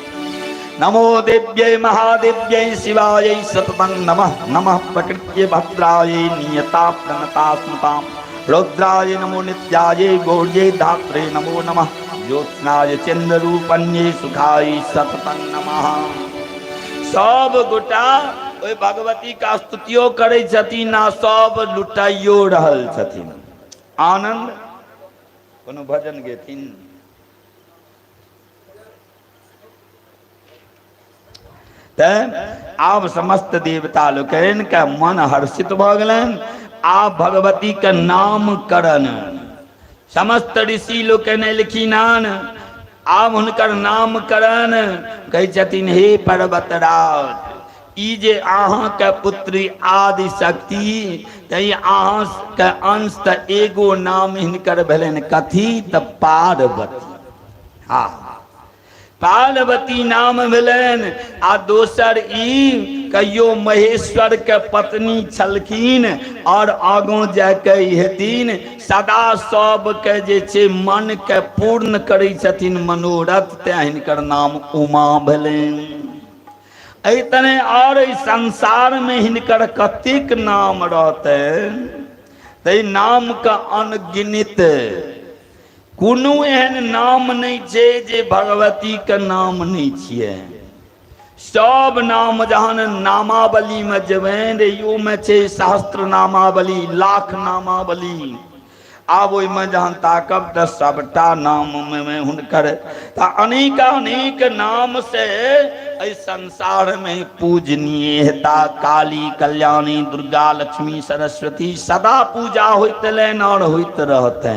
नमो देव्यै महादेव्यै शिवायै सततं नमः। नमः प्रकृत्यै भद्रायै नियता प्रणता स्मृतां। रुद्राय नमो नित्याय गौर्यै धात्रे नमो नमः। ज्योत्स्नाय चंद्ररूपण्यै सुखाय सततं नमः। सब गोटा ओहि भगवती का स्तुतियो करे छथिन आ सब लुटाइयो रहल छथिन। आनंद कोनो भजन गेथिन त आब समस्त देवता लोकनि के मन हर्षित भ गेलनि। आब भगवती के नामकरण समस्त ऋषि लोकनि एलखिन हन। आब हुनकर नामकरण कहै छथिन हे पर्वतराज ई जे अहाँ के पुत्री आदि शक्ति तै अहाँ के अंश त एगो नाम हिनकर भेलनि कथी त पार्वती। हाँ पार्वती नाम भेलनि। आ दोसर ई कहियो महेश्वर के पत्नी छलखिन और आगू जाके हेथिन सदा सब के जे छै मन के पूर्ण करै छथिन मनोरथ, तें हिनकर नाम उमा भेलनि। एहि तरह और संसार में हिनकर कतेक नाम रहतनि तै नाम का अनगिनित कोनो एहन नाम नहीं छै जे भगवती के नाम नहीं छियै। सब नाम जहन नामावली में जेबन यो में छै सहस्त्र नामावली, लाख नामावली। आब ओहि में जहन ताकब तो सबटा नाम में हुनकर अनेक नाम से इस संसार में पूजनीय हेता। काली, कल्याणी, दुर्गा, लक्ष्मी, सरस्वती सदा पूजा होते लेन और होते रहते।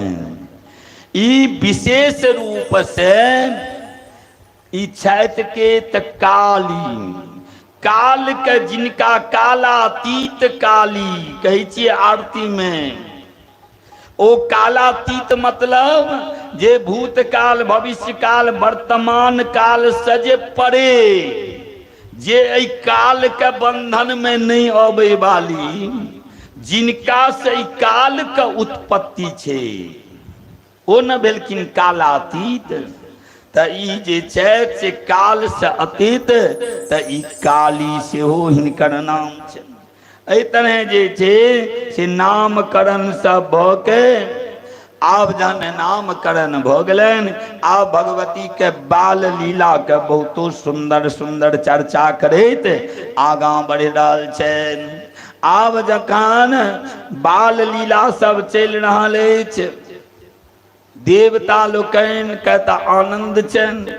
ई विशेष रूप से ई छथि के त काली, काल के जिनका कालातीत काली कहै छियै आरती में। ओ कालातीत मतलब जे भूतकाल, भविष्य काल, वर्तमान काल सजे पड़े, जे एहि काल के बंधन में नहीं अबै वाली, जिनका से ई काल के उत्पत्ति छै, ओ न भेलखिन कालातीत। त ई जे छै से काल से अतीत, त ई काली सेहो हिनकर नाम छै। एहि तरह जे छै से नामकरण सब भ के आब जहन नामकरण भ गेलनि, आब भगवती के बाल लीला के बहुतो सुंदर सुंदर चर्चा करैत आगां बढ़ि रहल छनि। आब जखन बाल लीला सब चलि रहल अछि, देवता लोकनि के त आनंद छनि,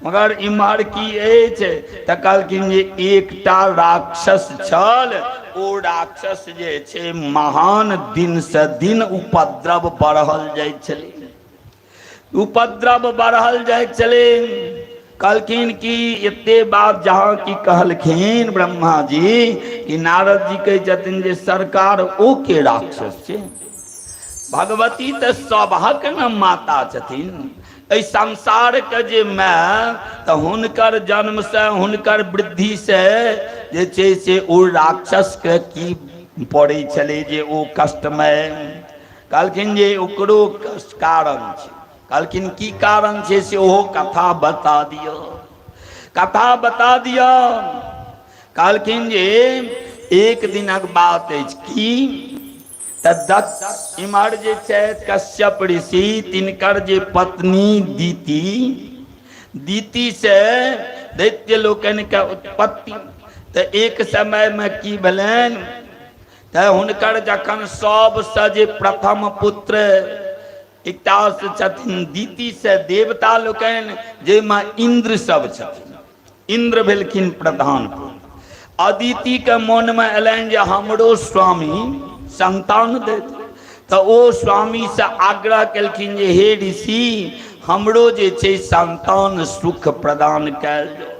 मगर इम्हर की अछि त कहलखिन जे एकटा राक्षस छल, ओ राक्षस जे छै महान दिन से दिन उपद्रव बढ़ल जाइ छलै, उपद्रव बढ़ल जाइ छलै। कहलखिन कि एते बात जहाँ की कहलखिन ब्रह्मा जी कि नारद जी कहै छथिन जे सरकार ओ के राक्षस छै, भगवती तो सभक न माता छथिन। एहि संसार के जे माय तो हुनकर जन्म से, हुनकर वृद्धि से जे छै से ओ राक्षस के की पड़ै छलै जे ओ कष्टमय। कहलखिन जे ओकरो कारण छै। कहलखिन की कारण छै से ओहो कथा बता दियो, कथा बता दियो। कहलखिन जे एक दिनक बात अछि कि दत्त इमहर जे छथि कश्यप ऋषि, तिनकर जे पत्नी दीति, दीति से दैत्य लोकनि के उत्पत्ति। त एक समय में की भेलनि त हुनकर जखन सबसे जे प्रथम पुत्र एकटा छथिन दीति से देवता लोकनि, जाहिमे इंद्र सब छथिन, इंद्र भेलखिन प्रधान पुत्र। अदिति के मन में एलनि जे हमरो स्वामी संतान देत। तो ओ स्वामी से आग्रह केलखिन जे हे ऋषि हमरो जे छै संतान सुख प्रदान कैल जाओ।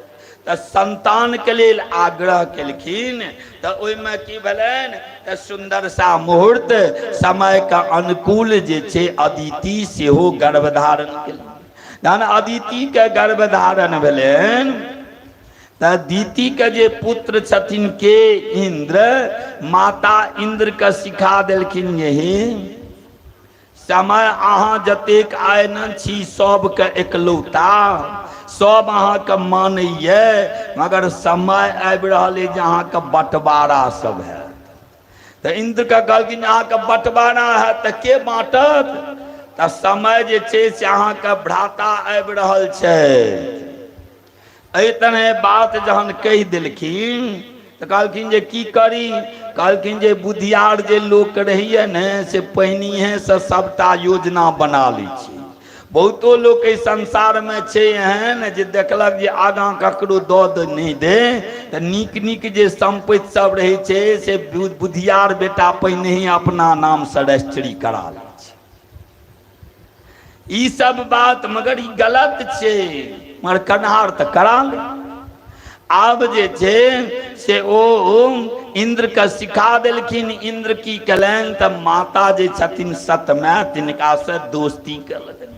तो संतान के लेल आग्रह केलखिन। तो ओहिमे की भेलनि त सुंदर सा मुहूर्त समय का अनुकूल जे छै अदिति सेहो गर्भधारण केलनि। जहन अदिति के गर्भधारण भेलनि त दीति के जे पुत्र छथिन के इंद्र, माता इंद्र के सिखा देलखिन जे हे समय अहाँ जतेक आयन छी सबके एकलौता, सब अहाँके मानैए, मगर समय आबि रहल है जे अहाँके बंटवारा सब है। तो इंद्र के कहलखिन अहाँके बंटवारा है त के बाँटत? त समय जे छै से अहाँके भ्राता आबि रहल छै। एहि तरह बात जहन कहि देलखिन तो कहलखिन जे की करी? कहलखिन जे बुधियार जे लोक रहिए ने से पहिनिहे से सबटा योजना बना लै छी। बहुतो लोग इस संसार में छे एहन जे देखलक जे आगां ककरो दऽ नहीं दे तो नीक नीक जे संपत्ति सब रहे छे से बुधियार बेटा पहिने ही अपना नाम से रजिस्ट्री करा लै छे। ई सब बात मगर ई गलत छे, मगर कन्हार तो करा ले। आब जे छे से ओ इंद्र का सिखा देलखिन। इंद्र की कलन तब माता जे छथिन सतमै तिनका से दोस्ती कलक।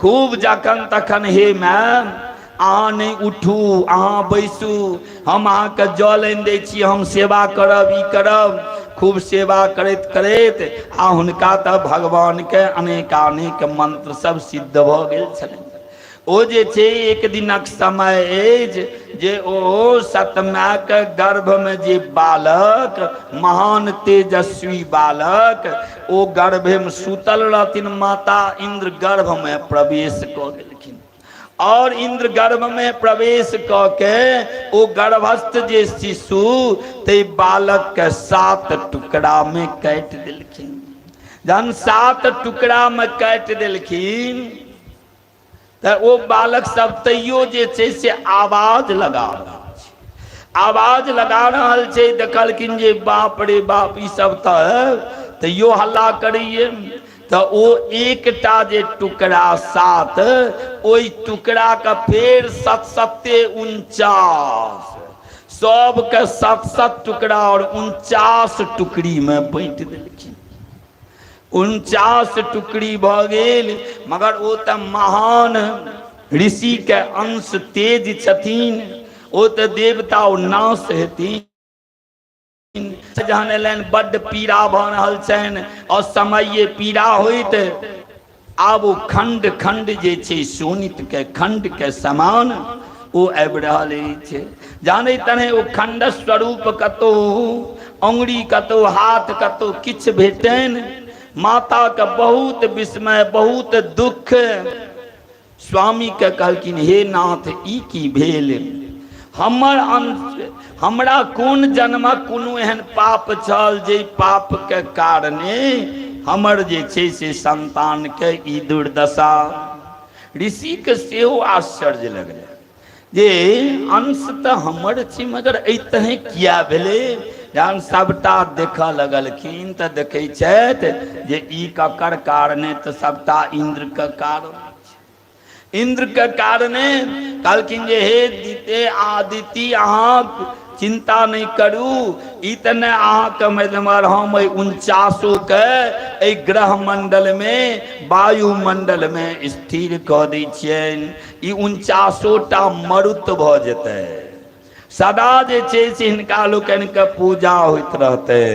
खूब जखन तखन हे मैम अहाँ नहीं उठू, अहाँ बैसू, हम अहाँ के जल आनि दै छी, हम सेवा करब, ई करब। खूब सेवा करैत करैत आ हुनका तऽ भगवान के अनेकानेक मंत्र सब सिद्ध भ गेल छलनि। ओ जे छे एक दिनक समय जे ओ सतमा के गर्भ में जे बालक महान तेजस्वी बालक ओ गर्भे में सुतल रहथिन। माता इंद्र गर्भ में प्रवेश क गेलखिन और इंद्र गर्भ में प्रवेश क के ओ गर्भस्थ जे शिशु ते बालक के 7 टुकड़ा में काट देलखिन। जहन 7 टुकड़ा में काट देलखिन तो वो बालक सब तैयो जे छे से आवाज लगा रहल छै, आवाज लगा रहल छै। देखलखिन जे बाप रे बाप ई सब तैयो हल्ला करिए। तो ओ एकटा जे टुकड़ा 7 ओई टुकड़ा का फेर 7 49 सबके 7 टुकड़ा और 49 टुकड़ी में बांट देलखिन। 49 टुकड़ी भ गेल। मगर ओ त महान ऋषि के अंश तेज छथिन, ओ त देवता ओ नाश हेथिन। जहन एलनि बड्ड पीड़ा भ रहल छनि और समय पीड़ा होइत आब ओ खंड खंड जे छै सोनित के खंड के समान ओ आबि रहल अछि। जाने तने ओ खंड स्वरूप कतो अंगुरी कतो हाथ कतो किछ भेटनि। माता का बहुत विस्मय बहुत दुख। स्वामी के कहलखिन हे नाथ ई की भेल, हमर हमरा कोन जन्मक कोनो एहन पाप छल जे पाप के कारणे हमर जे छै से संतान के ई दुर्दशा। ऋषि के सेहो आश्चर्य लगलै जे अंश तो हमर छी मगर ऐतहे किया भेलै। जहन सबटा देखऽ लगलखिन तऽ देखै छथि जे ई ककर कारणे तऽ सबटा इंद्र के कारण। इंद्र के कारणे कहलखिन जे हे दिते आदिति अहाँ चिंता नहीं करू, ई तऽ ने अहाँके मधुमर हम 49 के एहि ग्रह मंडल में वायुमंडल में स्थिर कऽ दै छियनि। ई 49टा मरुत भऽ जेतै, सदा जे छै से हिनका लोकनि के पूजा होइत रहतै।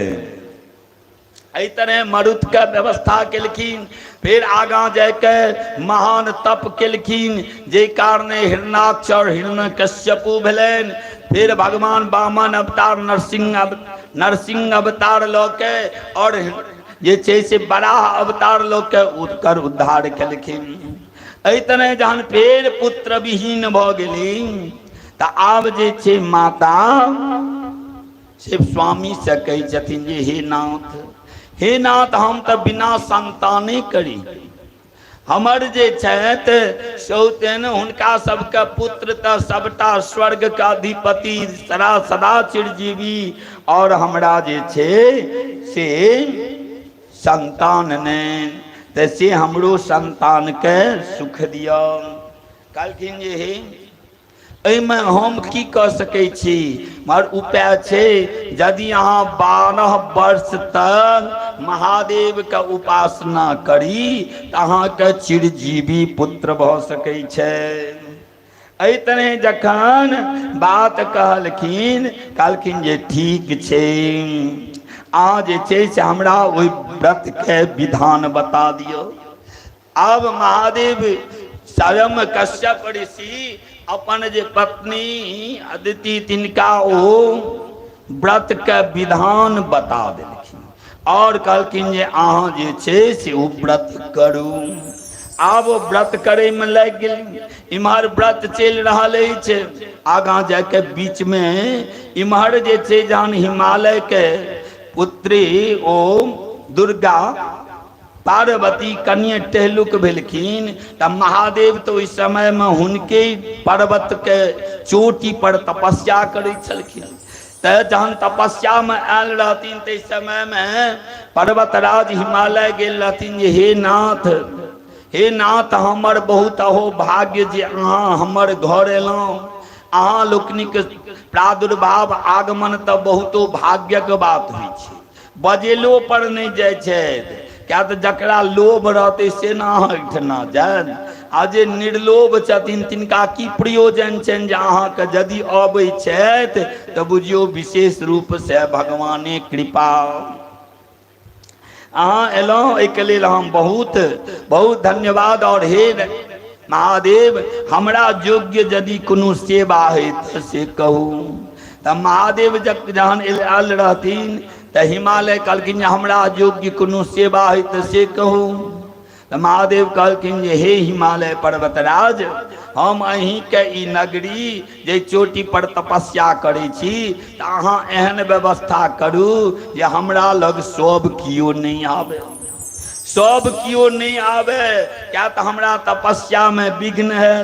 एहि तरह मरुत के व्यवस्था केलखिन। फिर आगाँ जाके महान तप केलखिन जे कारणे हिरणाक्षर हिरण्यकश्यपु भेलनि। फिर भगवान वामन अवतार नरसिंह अवतार लऽ के और जे छै से बराह अवतार लऽ के उनकर उद्धार केलखिन। एहि तरह जहन फेर पुत्र विहीन भऽ गेली तऽ आब जे छै माता शिव स्वामी से कहै छथिन जे हे नाथ हम तऽ बिना संताने करी। हमर जे छथि सौतेन हुनका सबके पुत्र तऽ सबटा स्वर्ग के अधिपति सदा चिरजीवी और हमरा जे छै से संतान नहि, तऽ से हमरो संतान के सुख दिअ। कहलखिन जे हे एहिमे हम की कऽ सकै छी, मगर उपाय छै। यदि अहाँ 12 वर्ष तक महादेव के उपासना करी तऽ अहाँके चिरजीवी पुत्र भऽ सकै छै। एहि तरह जखन बात कहलखिन जे ठीक छै, अहाँ जे छै से हमरा ओहि व्रत के विधान बता दियौ। अब महादेव स्वयं कश्यप ऋषि अपन जे पत्नी अदिति तिनका ओ व्रत के विधान बता देलखिन और कहलखिन जे अहाँ जे छै से ओ व्रत करू। आब व्रत करे में लग गेल। इम्हर व्रत चलि रहल अछि, आगाँ जाके बीच में इम्हर जे छै जहन हिमालय के पुत्री ओ दुर्गा पार्वती कन्या टहलुक भेलखिन तऽ महादेव तो इस समय में हुनके पर्वत के चोटी पर तपस्या करै छलखिन। तऽ जहन तपस्या में आयल रहथिन तऽ इस समय में पर्वतराज हिमालय गेल रहथिन जे हे नाथ हमर बहुत अहो भाग्य जे अहाँ हमर घर एलहुँ। अहाँ लोकनिक प्रादुर्भाव आगमन तऽ बहुतो भाग्यक बात होइ छै, बजेलो पर नहीं जाइ छै। क्या तो जकरा लोभ रहते से ना अहिठना जान, आ जे निर्लोभ छथिन तिनका की प्रयोजन छनि जे अहाँके यदि अबै छथि तऽ बुझियो विशेष रूप से भगवाने कृपा। अहाँ एलहुँ एहिके लेल हम बहुत बहुत धन्यवाद। और हे महादेव हमरा योग्य यदि कोनो सेवा है तो से कहू। तब महादेव जहन आयल रहथिन तो हिमालय कहलखिन हमरा योग्य कोनो सेवा है तो से कहू। तो महादेव कहलखिन जे हे हिमालय पर्वतराज, हम अहीं के ई नगरी जे चोटी पर तपस्या करै छी तो अहाँ एहन व्यवस्था करू जे हमरा लग सब कियो नहीं आवे, सब कियो नहीं आवे। क्या तो हमरा तपस्या में विघ्न है,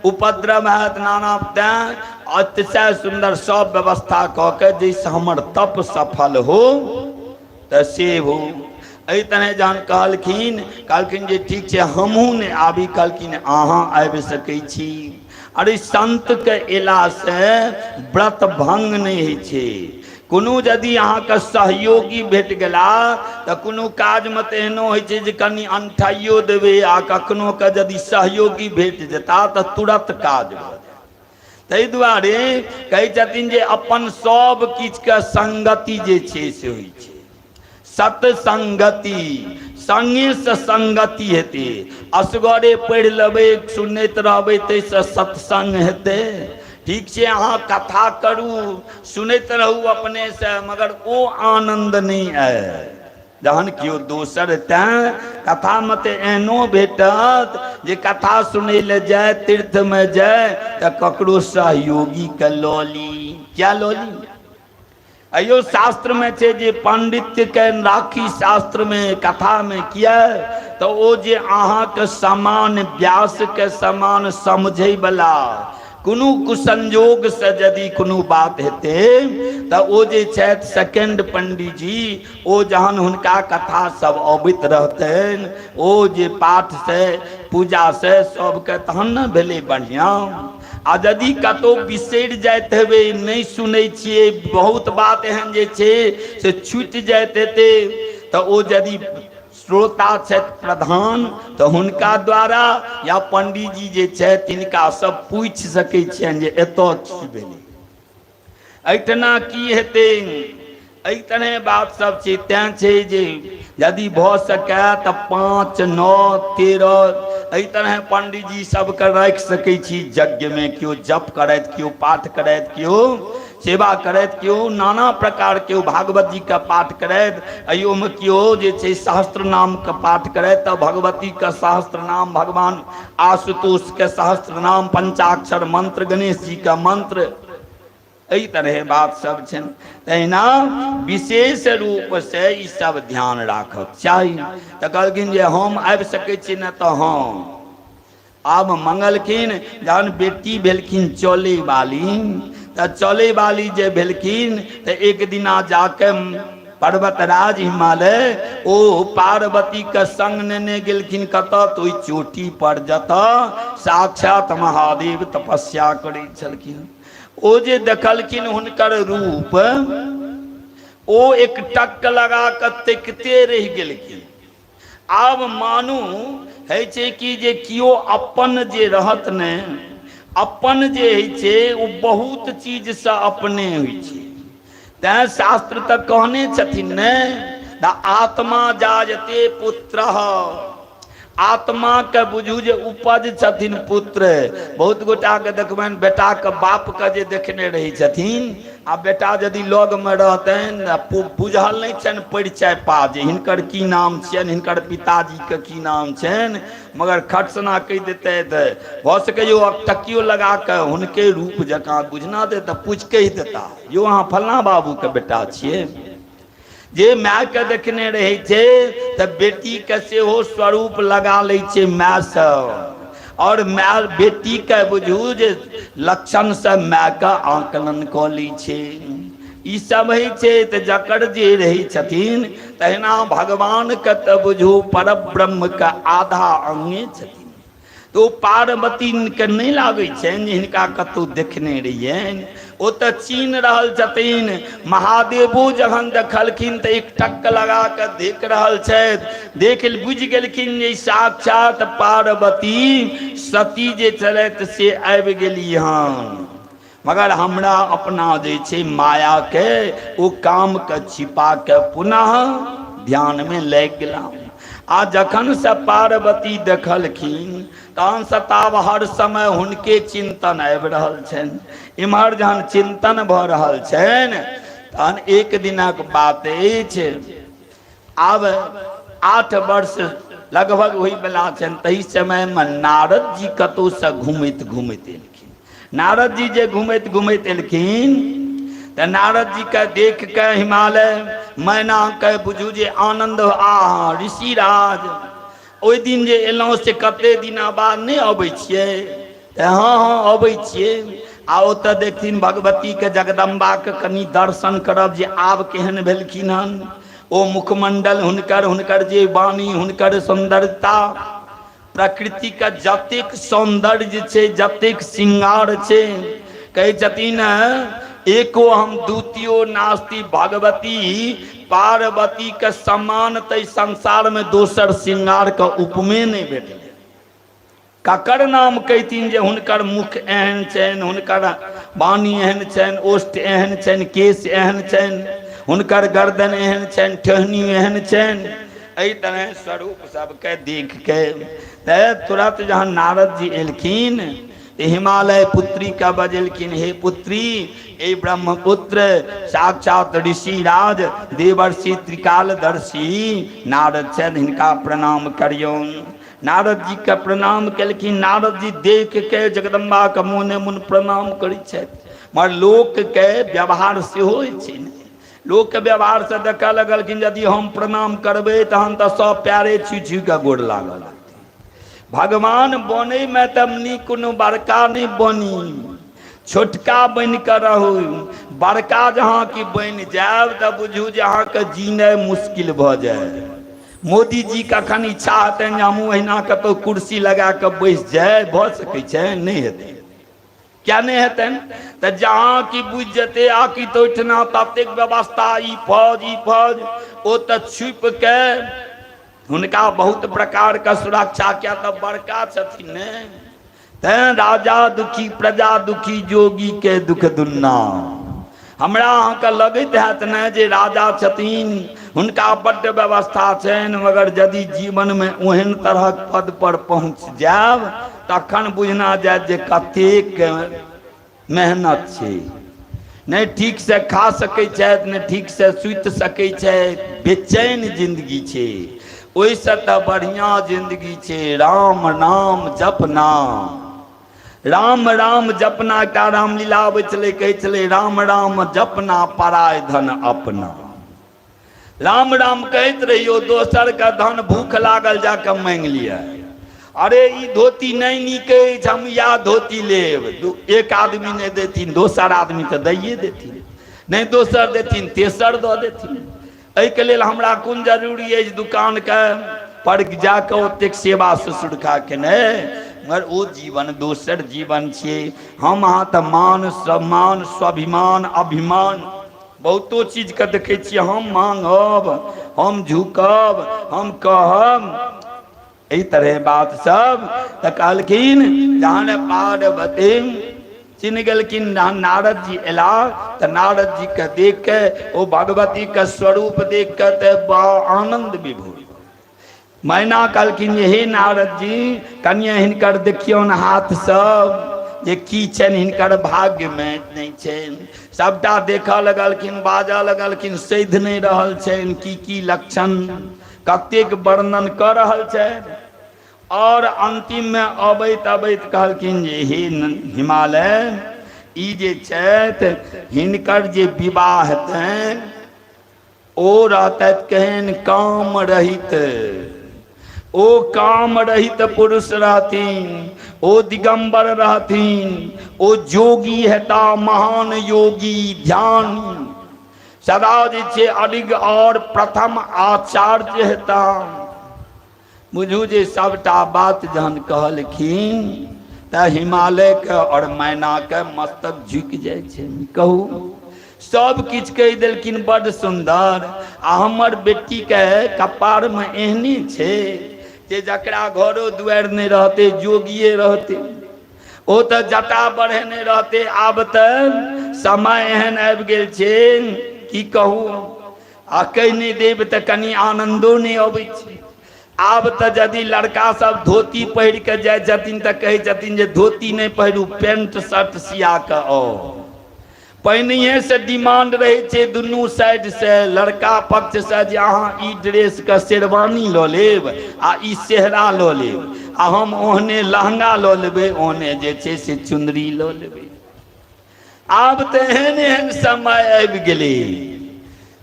उपद्रव है, नाना तैं अतिशय सुंदर सब व्यवस्था कऽ के जैसे हमर तप सफल हो तो से हो। एहि तरह जहन कहलखिन जे ठीक छै हमहूँ ने आबी, कहलखिन अहाँ आबि सकै छी। अरे संत के एला से व्रत भंग नहीं होइ छै। कोनो यदि अहाँके सहयोगी भेट गेला तऽ कोनो काजमे तऽ एहनो होइ छै जे कनि अंठाइयो देबै, आ कखनो के यदि सहयोगी भेट जेता तऽ तुरंत काज भऽ जायत। ताहि दुआरे कहै छथिन जे अपन सब किछुके संगति जे छै से होइ छै, सत्संगति, संगे से संगति हेतै। असगरे पढ़ि लेबै सुनैत रहबै ताहिसँ सत्संग हेतै। ठीक छै, अहाँ कथा करू सुनैत रहू अपने से, मगर ओ आनंद नहीं आए जहन कियो दोसर। तैं कथा में तो एहनो भेटत जे कथा सुनै ले जाए, तीर्थ में जाए तो ककरो सहयोगी के लऽ ली। क्या लऽ ली? अयो शास्त्र में छे जे पांडित्य के राखी शास्त्र में कथा में किया तो ओ जे अहाँ के समान व्यास के समान समझे वाला कोनो कुसंजोग से यदि कोनो बात हेते तो ओ जे छथि सेकेंड पंडित जी, ओ जहन हुनका कथा सब अबैत रहतनि, ओ जे पाठ से पूजा से सबके तहन न भेलै बढ़िया। आ यदि कतौ बिसरि जाइत हेबै, नहीं सुनै छियै, बहुत बात एहन जे छै से छूटि जाइत हेतै, तऽ ओ यदि श्रोता छथि प्रधान तो हुनका द्वारा या पंडित जी जे छथि तिनका सब पूछि सकै छियनि जे एतऽ की भेलै, एहिठना की हेतै। एहि तरह बात सब छै। तैं छै जे यदि भऽ सकै तऽ 5, 9, 13 एहि तरह पंडित जी सबके राखि सकै छी यज्ञ में। केओ जप करैत, केओ पाठ करैत, केओ सेवा करैत, केओ नाना प्रकार, केओ भागवत जी का पाठ करैत, अयो में केओ जे छै सहस्त्र नाम का पाठ करैत, तऽ भगवती का सहस्त्र नाम, भगवान आशुतोष के सहस्त्र नाम, पंचाक्षर मंत्र, गणेश जी का मंत्र, एहि तरह बात सब छनि। तहिना विशेष रूप से ई सब ध्यान राखक चाही। तऽ कहलखिन जे हम आबि सकै छी न तऽ हम आब मंगलखिन। जहन बेटी भेलखिन चले वाली, तऽ चले वाली जे भेलखिन तऽ एक दिना जाके पर्वतराज हिमालय ओ पार्वती के संग नेने गेलखिन कतऽ, तो ओहि चोटी पर जतऽ साक्षात महादेव तपस्या करै छलखिन। ओ जे देखलखिन हुनकर रूप, ओ एक टक लगा कऽ तकिते रहि गेलखिन। आब मानू है छै कि जे कियो अपन जे रहत ने, अपन जे है छै ओ बहुत चीज से अपने होइ छै। तैं शास्त्र तक कहने छथिन ने, आत्मा जायते पुत्र, आत्मा के बुझू जे उपज छथिन पुत्र। बहुत गोटा के देखबनि बेटा के बाप के जे देखने रही छथिन, आ बेटा यदि लग में रहतनि बुझल नहीं छनि परिचय पा जे हिनकर की नाम छियनि, हिनकर पिताजी के की नाम छनि, मगर खटसना कहि देते तऽ भऽ सकैयो टकियो लगा के हुनके रूप जकाँ बुझना दे तऽ पूछ कहि देता, यो अहाँ फलना बाबू के बेटा छियै। जे माय के देखने रहे छे तऽ बेटी के सेहो स्वरूप लगा ले छे माय से, और माय बेटी के बुझू जे लक्षण से माय का आकलन कऽ लै छे। ई सब है छे तऽ जकर जे रही छथिन तहिना भगवान के तऽ बुझू पर ब्रह्म के आधा अंगे छथिन। तो पार्वती के नहीं लागे छनि जे हिनका कतौ देखने रहियनि, ओ तऽ चीन रहल छथिन। महादेवो जहन देखलखिन तऽ एक टक लगा के देख रहल छथि, देख बुझि गेलखिन जे साक्षात पार्वती सती जे छलथि से आबि गेली हन। मगर हमरा अपना जे छै माया के ओ काम के छिपा के पुनः ध्यान में लागि गेलहुँ। आ जखन से पार्वती देखलखिन तहन से ताब हर समय हुनके चिंतन आबि रहल छनि। इम्हर जहन चिंतन भऽ रहल छनि तहन एक दिनक बात अछि, आब 8 वर्ष लगभग होई बला छनि। तही समय में नारद जी कतौ से घूमैत घूमैत एलखिन। नारद जी जे घूमैत घूमैत एलखिन तऽ नारद जी के देख के हिमालय मैना के बुझू जे आनंद, आ ऋषिराज ओहि दिन जे एलहुँ से कते दिना बाद नहीं अबै छियै? तऽ हाँ हाँ अबै छियै। आ ओतऽ देखथिन भगवती के जगदम्बा के कनि दर्शन करब जे आब केहन भेलखिन हन। ओ मुखमंडल हुनकर, हुनकर जे वाणी, हुनकर सुंदरता, प्रकृति के जतेक सौंदर्य छै, जतेक श्रृंगार छै, कहै छथिन एको हम द्वितीयो नास्ति, भगवती पार्वती के समान तै संसार में दोसर श्रृंगार के उपमे नहीं भेटलै। ककर नाम कहथिन जे हुनकर मुख एहन छनि, हुनकर वाणी एहन छनि, ओष्ठ एहन छनि, केश एहन छनि, हुनकर गर्दन एहन छनि, ठहनी एहन छनि। एहि तरह स्वरूप सबके देख के तुरंत जहन नारद जी एलखिन हिमालय पुत्री का बजेलखिन, हे पुत्री, ए ब्रह्मपुत्र, साक्षात ऋषिराज देवर्षि त्रिकालदर्शी नारद छथि, हिनका प्रणाम करियौन। नारद जी के प्रणाम केलखिन। नारद जी देख के जगदम्बा के मोने मुन प्रणाम करै छथि। मगर लोक के व्यवहार सेहो छै ने, लोक के व्यवहार से देखऽ लगलखिन यदि हम प्रणाम करबै तहन तऽ सब प्यारे छू छू के गोड़ लागल। भगवान बनै में तब नीक कोनो बड़का नहीं बनी, छोटका बन के रहू। बड़का जहाँ की बन जायब तऽ बुझू जे अहाँके जीनाइ मुश्किल भऽ जाए। मोदी जी कखन इच्छा हेतनि जे हमहूँ अहिना कतौ कुर्सी लगा कऽ बैस जाए, भऽ सकै छै? नहीं हेतै। क्या नहीं हेतनि? तऽ जहाँ की बुझ जेतै आ कि तो ओहिठना ततेक व्यवस्था, ई फौज ओ तऽ छुप के हुनका बहुत प्रकार का सुरक्षा, क्या तो बड़का छथिन ने। तैं राजा दुखी प्रजा दुखी, जोगी के दुख दुन्ना। हमरा अहाँके लगैत हैत ने जे राजा छथिन, हुनका बड्ड व्यवस्था छनि, मगर यदि जीवन में ओहन तरहक पद पर पहुँच जायब तखन बुझना जायत जे कतेक मेहनत छै। नहीं ठीक से खा सकै छथि, नहीं ठीक से सुति सकै छथि, बेचैन जिंदगी छै। ओहिसँ तऽ बढ़िया जिंदगी छै राम नाम जपना। राम राम जपना, एकटा रामलीला आबै छलै, कहै छलै राम राम जपना पराय धन अपना। राम राम कहैत रहियो, दोसर का धन भूख लागल जाके मांगि लिया। अरे ई धोती नहीं नीक अछि, हम या धोती लेब। एक आदमी नहीं देथिन, दोसर आदमी तऽ दैये देथिन, नहीं दोसर देथिन तेसर दऽ देथिन। एहिके लेल हमरा कोन जरूरी अछि दुकान के पर जाके ओतेक सेवा शुश्रूषा केने? मगर ओ जीवन दोसर जीवन छियै। हम अहाँ तऽ मान सम्मान स्वाभिमान अभिमान बहुतो चीज के देखै छियै। हम मांगब, हम झुकब, हम कहब, एहि तरह बात सब। तऽ कहलखिन जहन पार्वती चिन्ह गेलखिन, नारद जी एला तऽ नारद जी के देख के, ओ भगवती के स्वरूप देख के तऽ आनंद विभोर। मैना कहलखिन हे नारद जी, कनिए हिनकर देखियौन हाथ सब जे की छनि, हिनकर भाग्य में नहीं छनि। सबटा देखऽ लगलखिन, बाजऽ लगलखिन, सैध नहीं रहल छनि की लक्षण, कतेक वर्णन कऽ रहल छनि। और अंतिम में अबैत अबैत कहलखिन जे हे हिमालय, ई जे छथि हिनकर जे विवाह हेतनि ओ रहतथि केहन काम रहित। ओ काम रहित पुरुष रहथिन, ओ दिगंबर रहथिन, ओ जोगी हेता, महान योगी ध्यान सदा जे छै अडिग और प्रथम आचार्य हेता। बुझू जे सबटा बात जहन कहलखिन तऽ हिमालय के और मैना के मस्तक झुकि जाइ छै। कहू सब किछु कहि देलखिन बड़ सुंदर। आ हमर बेटी के कपार में एहने छै जे जकरा घरो दुआरि नहीं रहते जोगिए रहते, ओ तऽ जटा बढ़ेने रहते। आब तऽ समय एहन आबि गेल छै की कहू, आ कहि नहीं देब तऽ कनि आनंदो नहीं अबै छै। आब तो यदि लड़का सब धोती पहिर के जाय छथिन तो कहे छथिन जे धोती नहीं पहिरू, पेंट शर्ट सिया के आओ। पहिने से डिमांड रहे छे दुनू साइड से, लड़का पक्ष से जे अहाँ ई ड्रेस के शेरवानी ल लेब आ ई सेहरा ल लेब, आ हम ओहने लहंगा ल लेबै, ओहने जे छे से चुनरी ल लेबै। आब तो एहन एहन समय आबि गेलै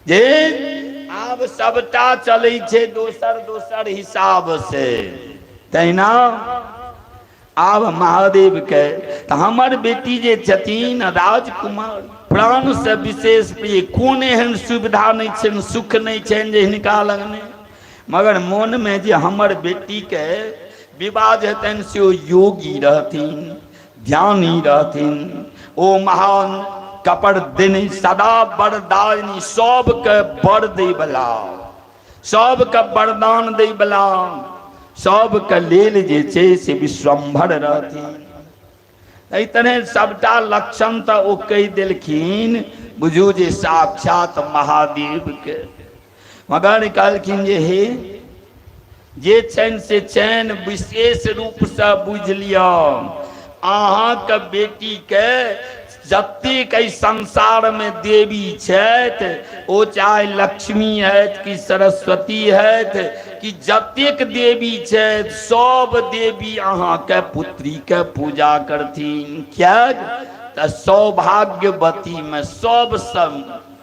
जे आब सबटा चलै छे दोसर दोसर हिसाब से। तहिना आब महादेव के तो हमर बेटी जे छथिन राजकुमार, प्राण से विशेष प्रिय, कोन एहन सुविधा नहीं छनि, सुख नहीं छनि जे हिनका लग नहीं। मगर मन में जे हमर बेटी के विवाह हेतनि से ओ योगी रहथिन, ध्यानी रहथिन, ओ महान कपड़ देने सदा वरदायिनी, सबके वर दै बला, सबके वरदान दै बला, सबके लेल जे छै से विश्वम्भर रहथिन। एहि तरह सबटा लक्षण तऽ ओ कहि देलखिन, बुझू जे साक्षात महादेव के। मगर कहलखिन जे हे जे छनि से छनि, विशेष रूप से बुझि लिअ, अहाँके बेटी के जतेक संसार में देवी छथि, ओ चाहे लक्ष्मी हैत कि सरस्वती हैत कि जतेक देवी छथि, सब देवी अहाँके पुत्री के पूजा करथिन। क्या तऽ सौभाग्यवती में सबसे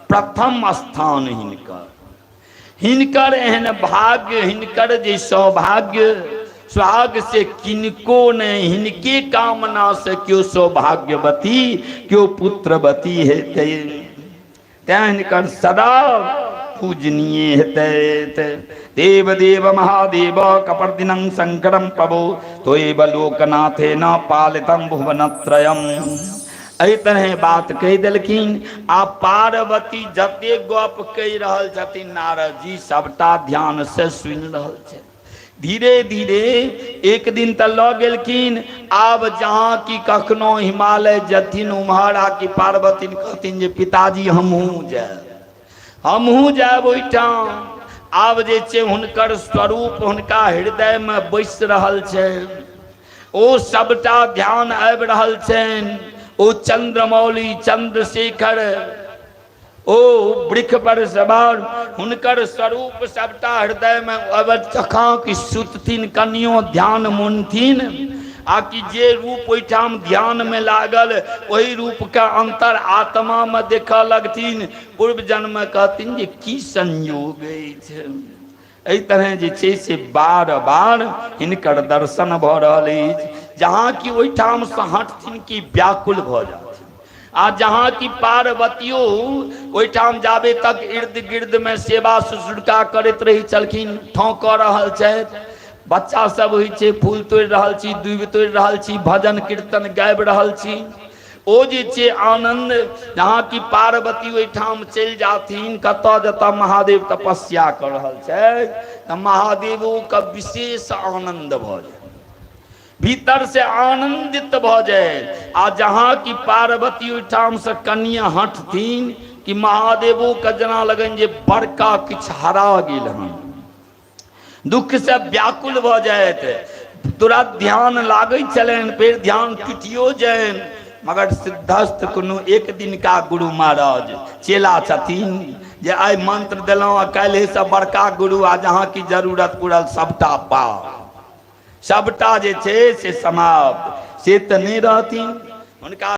प्रथम स्थान हिनकर, हिनकर एहन भाग्य, हिनकर जे सौभाग्य, सुहाग से किनको ने, हिनके कामना से क्यों सौभाग्यवती, क्यों पुत्रवती हेतै, तैं हिनकर सदा पूजनीय हेतै। देव देव महादेव कपर्दिनं शंकरं प्रभो तोएव लोकनाथे न पालितं भुवनत्रयम्। एहि तरह बात कहि देलखिन। आ पार्वती जते गप कहि रहल छथिन नारद जी, सबटा ध्यान से सुनि रहल छथि। धीरे धीरे एक दिन तो लऽ गेलखिन। आब जहाँ की कखनो हिमालय जथिन उम्हर, आ कि पार्वती कहथिन जे पिताजी हमहूँ जायब ओहिठाम। आब जे छै हुनकर स्वरूप हुनका हृदय में बैसि रहल छै, ओ सबटा ध्यान आबि रहल छनि। ओ चंद्रमौली चंद्रशेखर, ओ वृक्ष पर सवार, हुनकर स्वरूप सबटा हृदय में अवध चखा कि सुतथिन, कनियो ध्यान मुनथिन, आ कि जे रूप ओहिठाम ध्यान में लागल वही रूप का अंतर आत्मा में देखा लगथिन। पूर्व जन्म में कहथिन जे की संयोग अछि। एहि तरह जे छै से बार बार हिनकर दर्शन भऽ रहल अछि। जहाँ कि ओहिठाम से हटथिन कि व्याकुल भऽ जाथिन। आ जहाँ की पार्वतियो ओहिठाम जाबे तक इर्द गिर्द में सेवा शुश्रूषा करैत रही छलखिन, ठाँ कऽ रहल छथि, बच्चा सब होइ छै, फूल तोड़ि रहल छी, दूबि तोड़ि रहल छी, भजन कीर्तन गाबि रहल छी। ओ जे छै आनंद, जहाँ की पार्वती ओहिठाम चलि जाथिन, कतऽ जतऽ महादेव तपस्या कऽ रहल छथि, तऽ महादेवो के विशेष आनंद भऽ जाय, भीतर से आनंदित भ जाए। आ जहाँ की पार्वती ओहिठाम से कनिया हटथिन कि महादेवो के जना लगन जे बड़का किछ हरा गेल हन, दुख से व्याकुल भ जायत। तुरंत ध्यान लागै छलनि, फिर ध्यान टूटियो जायन। मगर सिद्धस्थ कोनो एक दिन का गुरु महाराज चेला छथिन जे आइ मंत्र देलहुँ आ काल्हि से बड़का गुरु, आ जहाँ की जरूरत पड़ल सबटा पाओ, सबटा जे छै से समाप्त, से तऽ नहि रहथिन हुनका।